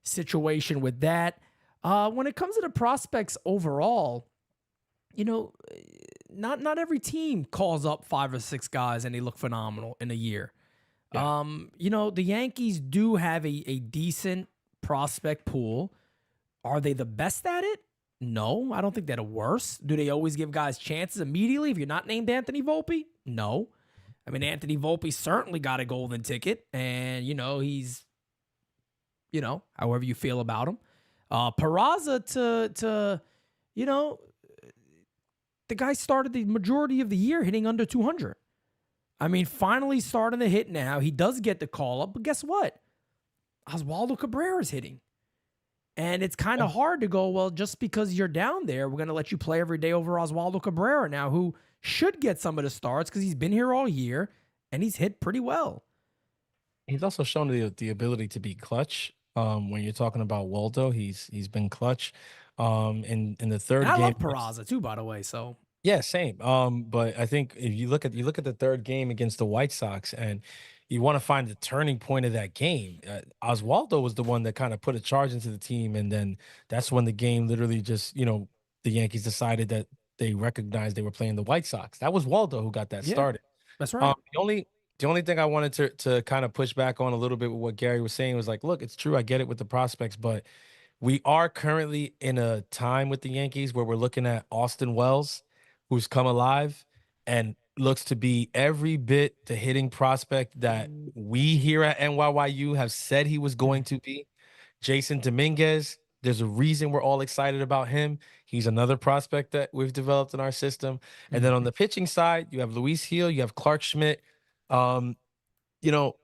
S3: situation with that. When it comes to the prospects overall, you know, not every team calls up 5 or 6 guys and they look phenomenal in a year. Yeah. You know, the Yankees do have a decent prospect pool. Are they the best at it? No, I don't think they're the worst. Do they always give guys chances immediately if you're not named Anthony Volpe? No. I mean, Anthony Volpe certainly got a golden ticket, and, you know, he's, you know, however you feel about him. Peraza to, you know, the guy started the majority of the year hitting under 200. I mean, finally starting to hit now. He does get the call up, but guess what? Oswaldo Cabrera's hitting. And it's kind of hard to go, well, just because you're down there, we're going to let you play every day over Oswaldo Cabrera now, who should get some of the starts because he's been here all year and he's hit pretty well.
S4: He's also shown the ability to be clutch. When you're talking about Waldo, he's been clutch. In the third game,
S3: I love Peraza too, by the way. So
S4: yeah, same. But I think if you look at the third game against the White Sox, and you want to find the turning point of that game, Oswaldo was the one that kind of put a charge into the team, and then that's when the game literally just, you know, the Yankees decided that they recognized they were playing the White Sox. That was Waldo who got that started.
S3: That's right.
S4: The only thing I wanted to kind of push back on a little bit with what Gary was saying was like, look, it's true, I get it with the prospects, but we are currently in a time with the Yankees where we're looking at Austin Wells, who's come alive and looks to be every bit the hitting prospect that we here at NYYU have said he was going to be. Jason Dominguez, there's a reason we're all excited about him. He's another prospect that we've developed in our system. And then on the pitching side, you have Luis Gil, you have Clark Schmidt. You know,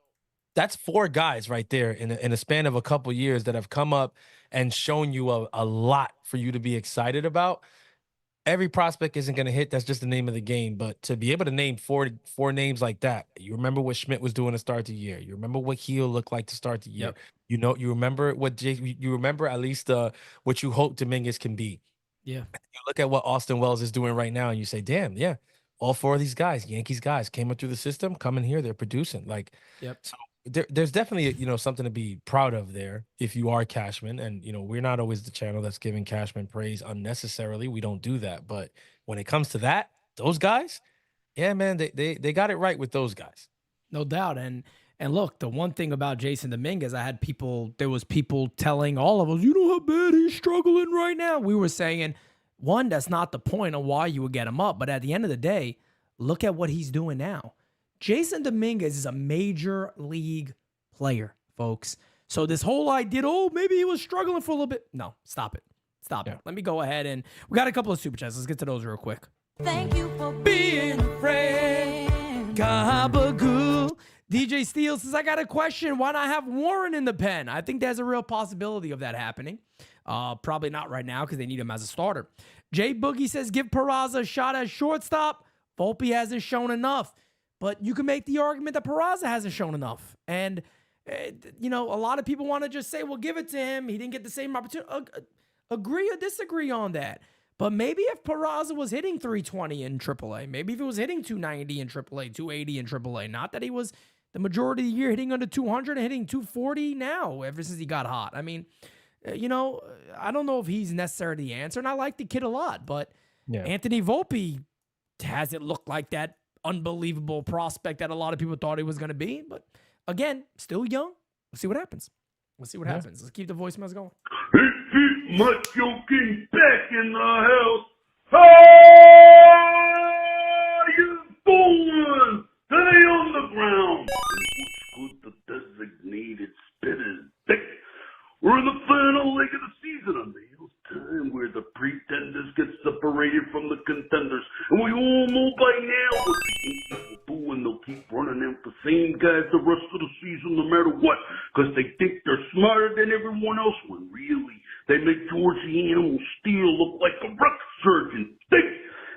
S4: that's 4 guys right there in a span of a couple years that have come up and shown you a lot for you to be excited about. Every prospect isn't going to hit. That's just the name of the game. But to be able to name four names like that, you remember what Schmidt was doing to start the year. You remember what Gil looked like to start the year. Yep. You know, you remember you remember at least what you hope Dominguez can be.
S3: Yeah.
S4: You look at what Austin Wells is doing right now, and you say, "Damn, yeah, all 4 of these guys, Yankees guys, came up through the system, coming here, they're producing." Like,
S3: yep.
S4: So there's definitely, you know, something to be proud of there if you are Cashman. And, you know, we're not always the channel that's giving Cashman praise unnecessarily. We don't do that. But when it comes to that, those guys, yeah, man, they got it right with those guys.
S3: No doubt. And look, the one thing about Jason Dominguez, there was people telling all of us, you know how bad he's struggling right now. We were saying, one, that's not the point of why you would get him up. But at the end of the day, look at what he's doing now. Jason Dominguez is a major league player, folks. So this whole idea, maybe he was struggling for a little bit. No, stop it. Stop it. Let me go ahead, and we got a couple of super chats. Let's get to those real quick.
S2: Thank you for being a friend.
S3: Gabagool. DJ Steele says, I got a question. Why not have Warren in the pen? I think there's a real possibility of that happening. Probably not right now because they need him as a starter. Jay Boogie says, give Peraza a shot as shortstop. Volpe hasn't shown enough. But you can make the argument that Peraza hasn't shown enough. And, a lot of people want to just say, well, give it to him. He didn't get the same opportunity. Agree or disagree on that. But maybe if Peraza was hitting 320 in AAA, maybe if he was hitting 290 in AAA, 280 in AAA, not that he was the majority of the year hitting under 200 and hitting 240 now, ever since he got hot. I mean, I don't know if he's necessarily the answer, and I like the kid a lot, but Anthony Volpe hasn't looked like that unbelievable prospect that a lot of people thought he was going to be. But again, still young. We'll see what happens. Let's keep the voicemails going.
S6: Macho King back in the house. How you doing? Stay on the ground. And what's good, the designated spitters. We're in the final leg of the season on the Hills time where the pretenders get separated from the contenders. And we all know by now what the Yankees will do, and they'll keep running out the same guys the rest of the season no matter what, because they think they're smarter than everyone else when really they make George the Animal Steel look like a rock surgeon.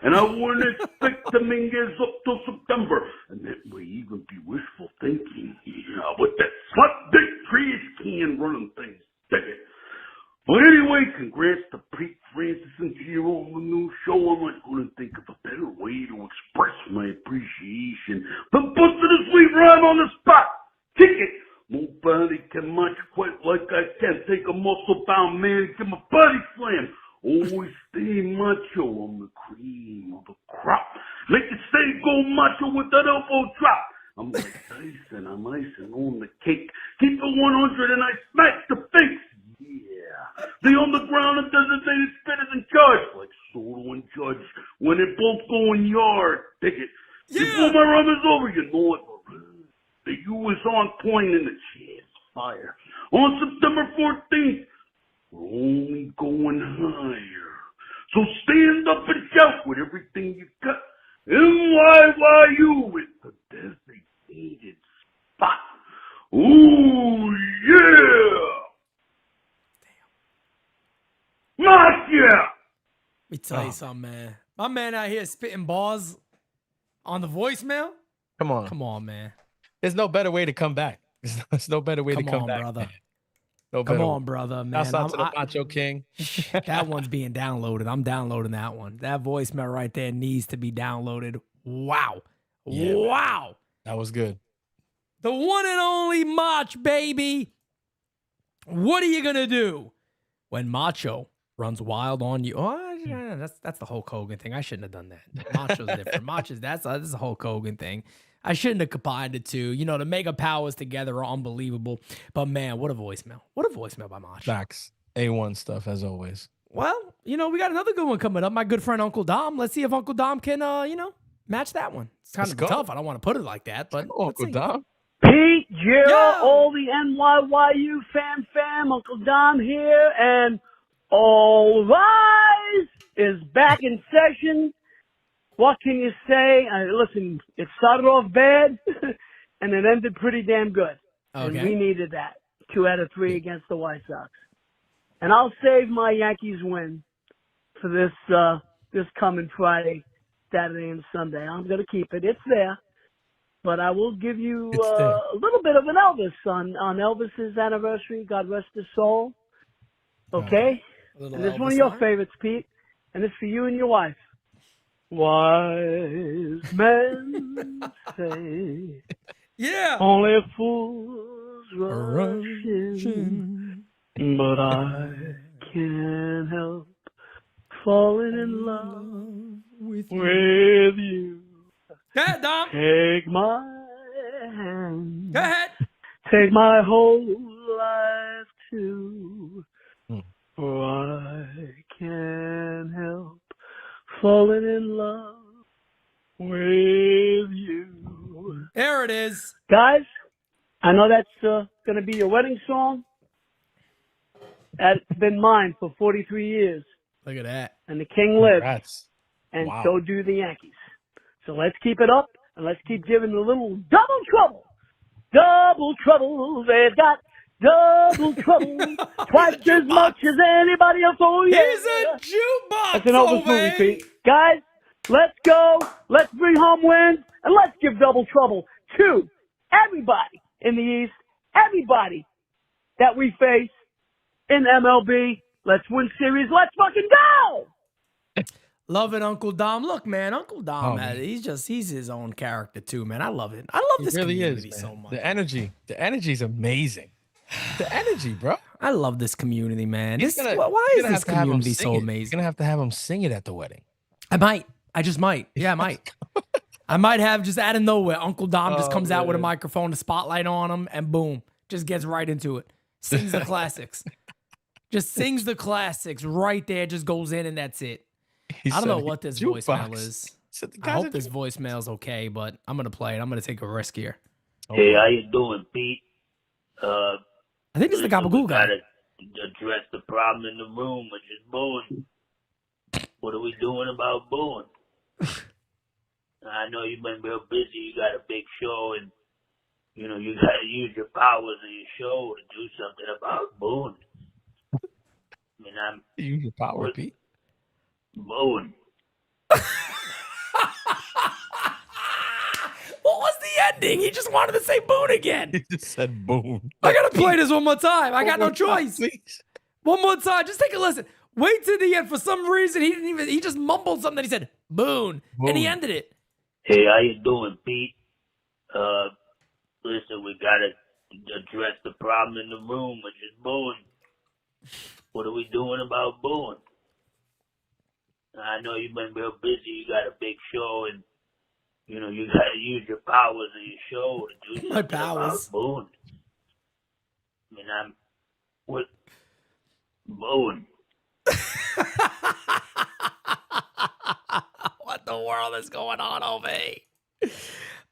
S6: And I wouldn't expect Dominguez up till September. And that may even be wishful thinking. Yeah, with that slut big trash can running things. But anyway, congrats to Pete Francis and Giro on the new show. I couldn't think of a better way to express my appreciation than busting a sweet rhyme on the spot. Kick it. Nobody can match quite like I can. Take a muscle-bound man and give him a body slam. Always stay macho on the cream of the crop. Make it stay go macho with that elbow drop. I'm like Tyson, I'm icing on the cake. Keep it 100 and I smack the face. Yeah. The underground and designated spitters in charge. Like Soto and Judge when they both go in yard. Dig it. Yeah. Before my run is over, you know it. The U is on point and the chair's fire. On September 14th, we're only going higher. So stand up and shout with everything you got. NYYU with the designated spot. Ooh, yeah! Not yet!
S3: Let me tell you something, man. My man out here spitting bars on the voicemail.
S4: Come on,
S3: man.
S4: There's no better way to come back. There's no better way to come back,
S3: brother.
S4: Man. No
S3: Come on, brother, man.
S4: That's out to the Macho King.
S3: That one's being downloaded. I'm downloading that one. That voicemail right there needs to be downloaded. Wow. Yeah, wow.
S4: Man. That was good.
S3: The one and only Mach, baby. What are you going to do when Macho runs wild on you? Oh, that's the Hulk Hogan thing. I shouldn't have done that. Macho's different. This is a Hulk Hogan thing. I shouldn't have combined the two. The mega powers together are unbelievable. But, man, what a voicemail. What a voicemail by Mach.
S4: Facts. A1 stuff, as always.
S3: Well, we got another good one coming up. My good friend Uncle Dom. Let's see if Uncle Dom can, match that one. It's kind of tough. I don't want to put it like that, but
S4: Uncle Dom.
S7: Pete, Gerald, all the NYYU fam, Uncle Dom here, and All Rise is back in session. What can you say? Listen, it started off bad, and it ended pretty damn good. Okay. And we needed that. 2 out of 3 against the White Sox. And I'll save my Yankees win for this coming Friday, Saturday, and Sunday. I'm going to keep it. It's there. But I will give you a little bit of an Elvis on Elvis's anniversary. God rest his soul. Okay? And this is one of your favorites, Pete. And it's for you and your wife. Wise men say, only fools rush in, but I can't help falling in love with you.
S3: Go ahead, Dom.
S7: Take my hand.
S3: Go ahead.
S7: Take my whole life too, for I can't help falling in love with you.
S3: There it is.
S7: Guys, I know that's going to be your wedding song. That's been mine for 43 years.
S3: Look at that.
S7: And the king lives.
S4: Congrats.
S7: And so do the Yankees. So let's keep it up, and let's keep giving a little double trouble. Double trouble. They've got double trouble. Twice as much as anybody else. Oh, yeah.
S3: He's a jukebox.
S7: That's an Elvis movie, Pete. Guys, let's go. Let's bring home wins. And let's give double trouble to everybody in the East. Everybody that we face in MLB. Let's win series. Let's fucking go.
S3: Love it, Uncle Dom. Look, man, Uncle Dom, he's his own character too, man. I love it. I love this community so much.
S4: The energy's amazing. The energy, bro.
S3: I love this community, man. Why is this community so amazing?
S4: You're gonna have to have him sing it at the wedding.
S3: I might. I just might. Yeah, I might. I might have just out of nowhere, Uncle Dom just comes out with a microphone, a spotlight on him, and boom, just gets right into it. Sings the classics. Just sings the classics right there, just goes in, and that's it. I don't know what this voicemail is. I hope this voicemail's okay, but I'm going to play it. I'm going to take a risk here.
S8: Hey, how you doing, Pete?
S3: I think it's the Gabagool guy.
S8: Got to address the problem in the room, which is booing. What are we doing about booing? I know you've been real busy. You got a big show, and, you know, you got to use your powers in your show to do something about booing. I mean,
S4: use your power, Pete.
S8: Booing.
S3: What was the ending? He just wanted to say boon again.
S4: He just said boon.
S3: I got to play this one more time. I got no choice. One more time. Just take a listen. Wait till the end. For some reason, he just mumbled something. He said boon, and he ended it.
S8: Hey, how you doing, Pete? Listen, we got to address the problem in the room, which is booing. What are we doing about booing? I know you've been real busy. You got a big show, and, you know, you got to use your powers in your show to do something about booing. I mean, what? Booing.
S3: What the world is going on over here?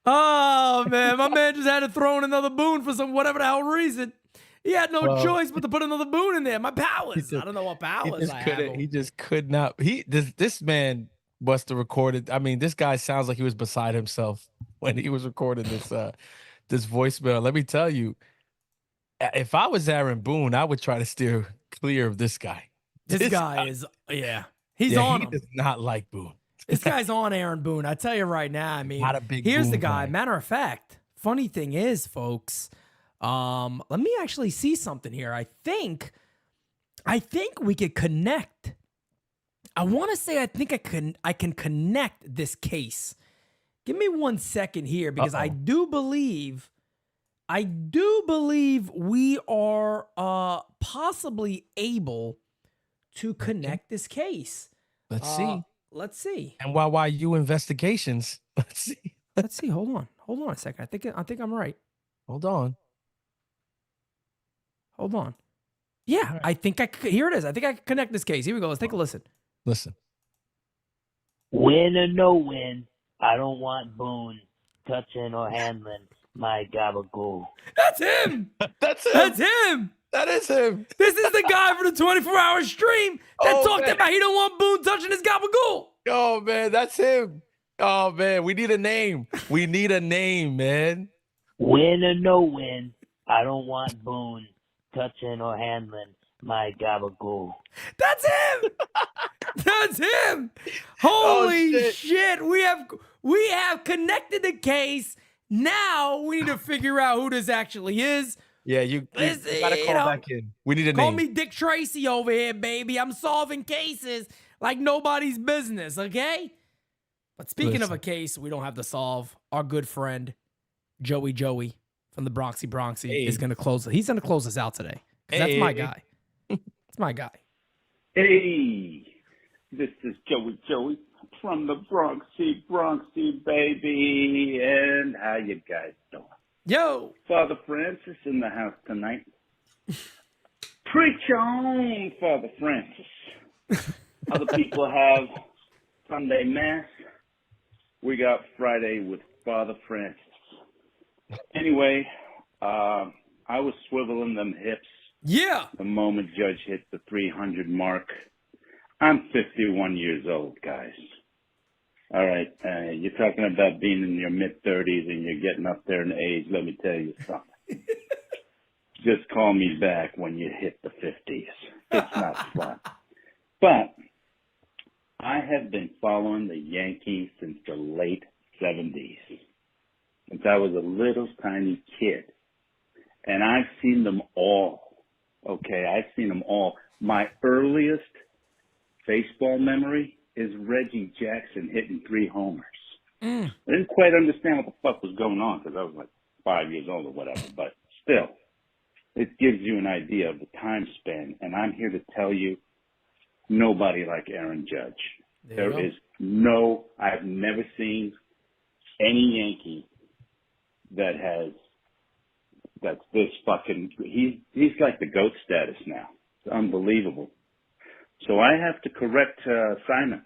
S3: Oh, man. My man just had to throw in another boon for some whatever the hell reason. He had no choice but to put another boon in there. My powers. I don't know what powers I have.
S4: He just could not. This man must have recorded. I mean, this guy sounds like he was beside himself when he was recording this voicemail. Let me tell you, if I was Aaron Boone, I would try to steer clear of this guy.
S3: This guy is, he's on him.
S4: He does not like Boone.
S3: This guy's on Aaron Boone. I tell you right now. I mean, here's
S4: Boone
S3: the guy. Matter of fact, funny thing is, folks. Let me actually see something here. I think we could connect. I want to say I think I can connect this case. Give me 1 second here because I do believe we are possibly able to connect this case.
S4: Let's see.
S3: Let's see.
S4: And while you investigations, let's see.
S3: Let's see. Hold on a second. I think I'm right.
S4: Hold on.
S3: Yeah, right. I think here it is. I think I can connect this case. Here we go. Let's take a listen.
S4: Listen.
S8: Win or no win, I don't want Boone touching or handling my gabagool.
S3: That's him.
S4: That's him.
S3: That's him.
S4: That is him.
S3: This is the guy for the 24-hour stream that talked about he don't want Boone touching his gabagool.
S4: Oh, man, that's him. Oh, man, we need a name. We need a name, man.
S8: Win or no win, I don't want Boone touching or handling my gabagool.
S3: That's him. That's him. Holy shit. We have connected the case. Now we need to figure out who this actually is.
S4: Yeah, you gotta call back in. We need a name.
S3: Call me Dick Tracy over here, baby. I'm solving cases like nobody's business, okay? But speaking of a case we don't have to solve, our good friend Joey from the Bronxy is going to close it. He's going to close us out today. That's my guy. It's my guy.
S9: Hey, this is Joey from the Bronxy, baby. And how you guys doing?
S3: Yo.
S9: Father Francis in the house tonight. Preach on, Father Francis. Other people have Sunday Mass. We got Friday with Father Francis. Anyway, I was swiveling them hips.
S3: Yeah.
S9: The moment Judge hit the 300 mark. I'm 51 years old, guys. All right, you're talking about being in your mid-30s and you're getting up there in age. Let me tell you something. just call me back when you hit the 50s. It's not fun. But I have been following the Yankees since the late 70s. Since I was a little tiny kid. And I've seen them all. Okay, I've seen them all. My earliest baseball memory is Reggie Jackson hitting 3 homers. I didn't quite understand what the fuck was going on because I was like 5 years old or whatever. But still, it gives you an idea of the time span. And I'm here to tell you, nobody like Aaron Judge. There is no, I've never seen any Yankee that's this fucking, he's like the GOAT status now. It's unbelievable. So I have to correct Simon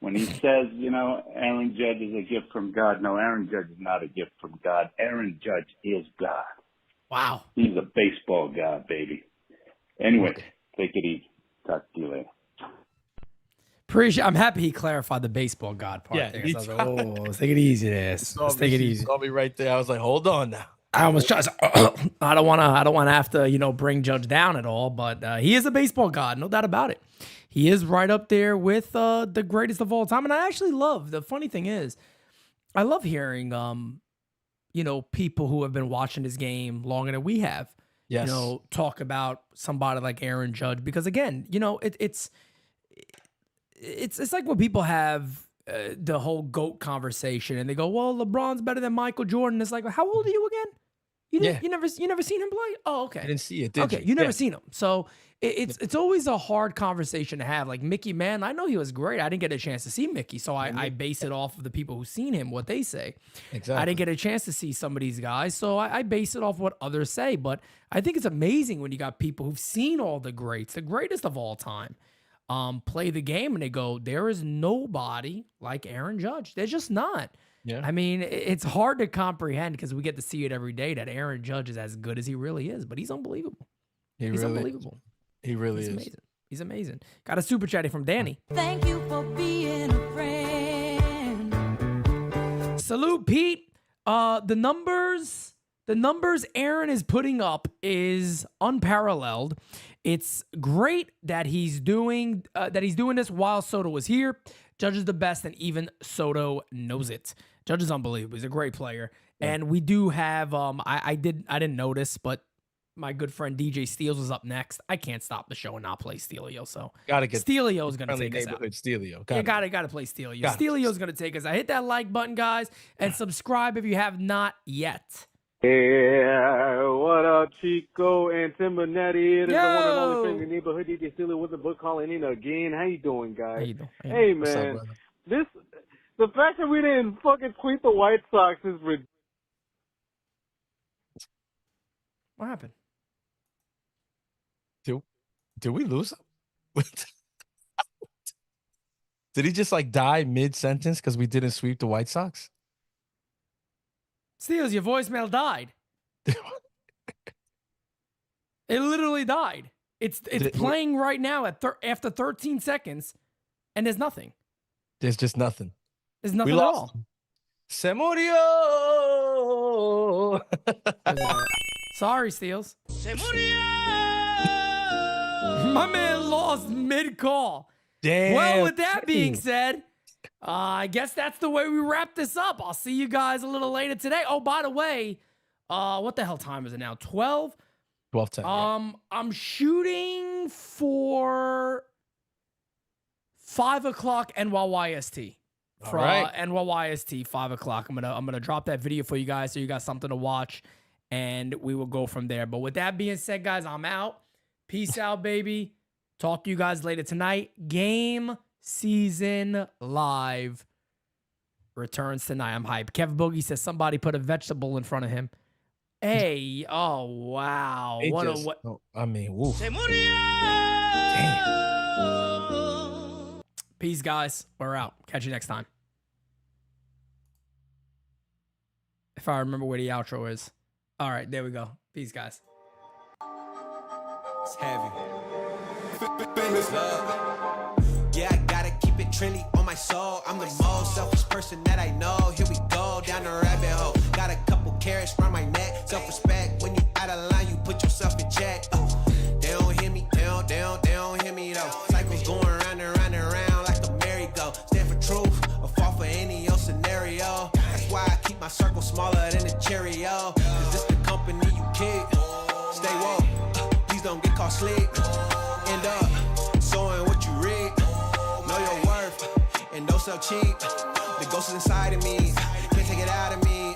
S9: when he says, Aaron Judge is a gift from God. No, Aaron Judge is not a gift from God. Aaron Judge is God.
S3: Wow.
S9: He's a baseball god, baby. Anyway, take it easy. Talk to you later.
S3: I'm happy he clarified the baseball god part.
S4: Yeah,
S3: there. So I was like, let's take it easy, this. Let's take it easy.
S4: Saw me right there. I was like, hold on now.
S3: I almost tried. I don't want to have to, bring Judge down at all. But he is a baseball god, no doubt about it. He is right up there with the greatest of all time. And I actually love. The funny thing is, I love hearing, people who have been watching this game longer than we have.
S4: Yes.
S3: Talk about somebody like Aaron Judge because again, it's like when people have the whole GOAT conversation and they go, well, LeBron's better than Michael Jordan. It's like, how old are you again? You never seen him play? Oh, okay.
S4: I didn't see it. Did
S3: you never seen him. So it's always a hard conversation to have. Like Mickey, man, I know he was great. I didn't get a chance to see Mickey, so I base it off of the people who've seen him, what they say.
S4: Exactly.
S3: I didn't get a chance to see some of these guys, so I base it off what others say. But I think it's amazing when you got people who've seen all the greats, the greatest of all time, play the game and they go, there is nobody like Aaron Judge. There's just not.
S4: Yeah.
S3: I mean, it's hard to comprehend because we get to see it every day that Aaron Judge is as good as he really is, but he's unbelievable. He's unbelievable.
S4: He really is.
S3: Amazing. He's amazing. Got a super chatty from Danny.
S2: Thank you for being a friend.
S3: Salute, Pete. The numbers Aaron is putting up is unparalleled. It's great that he's doing this while Soto was here. Judge is the best, and even Soto knows it. Judge is unbelievable. He's a great player. Yeah. And we do have I didn't notice, but my good friend DJ Steels was up next. I can't stop the show and not play Steelio. So
S4: gotta get
S3: Steelio's gonna take us out.
S4: Steelio.
S3: Gotta play Steelio. Steelio's gonna take us out. Hit that like button, guys, and subscribe if you have not yet.
S10: Yeah, what up, Chico and Timbernetti? It is the one and only friendly neighborhood DJ Steelio with the book calling in again. How you doing, guys?
S3: How you doing?
S10: Hey, man, the fact that we didn't fucking sweep the White Sox is ridiculous.
S3: What happened?
S4: Did we lose him? Did he just die mid-sentence because we didn't sweep the White Sox?
S3: Steels, your voicemail died. It literally died. It's playing right now after 13 seconds, and there's nothing.
S4: There's just nothing.
S3: There's nothing at all.
S4: Se murió.
S3: Sorry, Steels. Se murió. My man lost mid-call.
S4: Damn.
S3: Well, with that being said, I guess that's the way we wrap this up. I'll see you guys a little later today. Oh, by the way, what the hell time is it now? 12?
S4: 12:10. Yeah.
S3: I'm shooting for 5 o'clock NYYST.
S4: All right.
S3: NYYST, 5 o'clock. I'm gonna drop that video for you guys so you got something to watch, and we will go from there. But with that being said, guys, I'm out. Peace out, baby. Talk to you guys later tonight. Game Season Live returns tonight. I'm hyped. Kevin Boogie says somebody put a vegetable in front of him. Hey, oh wow.
S4: Woof. Damn.
S3: Peace, guys. We're out. Catch you next time. If I remember where the outro is. All right, there we go. Peace, guys.
S11: It's heavy. Famous love. Yeah, I gotta keep it trendy on my soul. I'm the most selfish person that I know. Here we go down the rabbit hole. Got a couple carrots round my neck. Self-respect, when you out of line, you put yourself in check. They don't hear me, they don't hear me though. Cycles going round and round and round like a merry-go. Stand for truth, or fall for any old scenario. That's why I keep my circle smaller than a Cheerio. Cause this the company you keep. Stay woke, please don't get caught sleep. End up sowing what you reap. Know your worth, and don't sell cheap. The ghost is inside of me, can't take it out of me.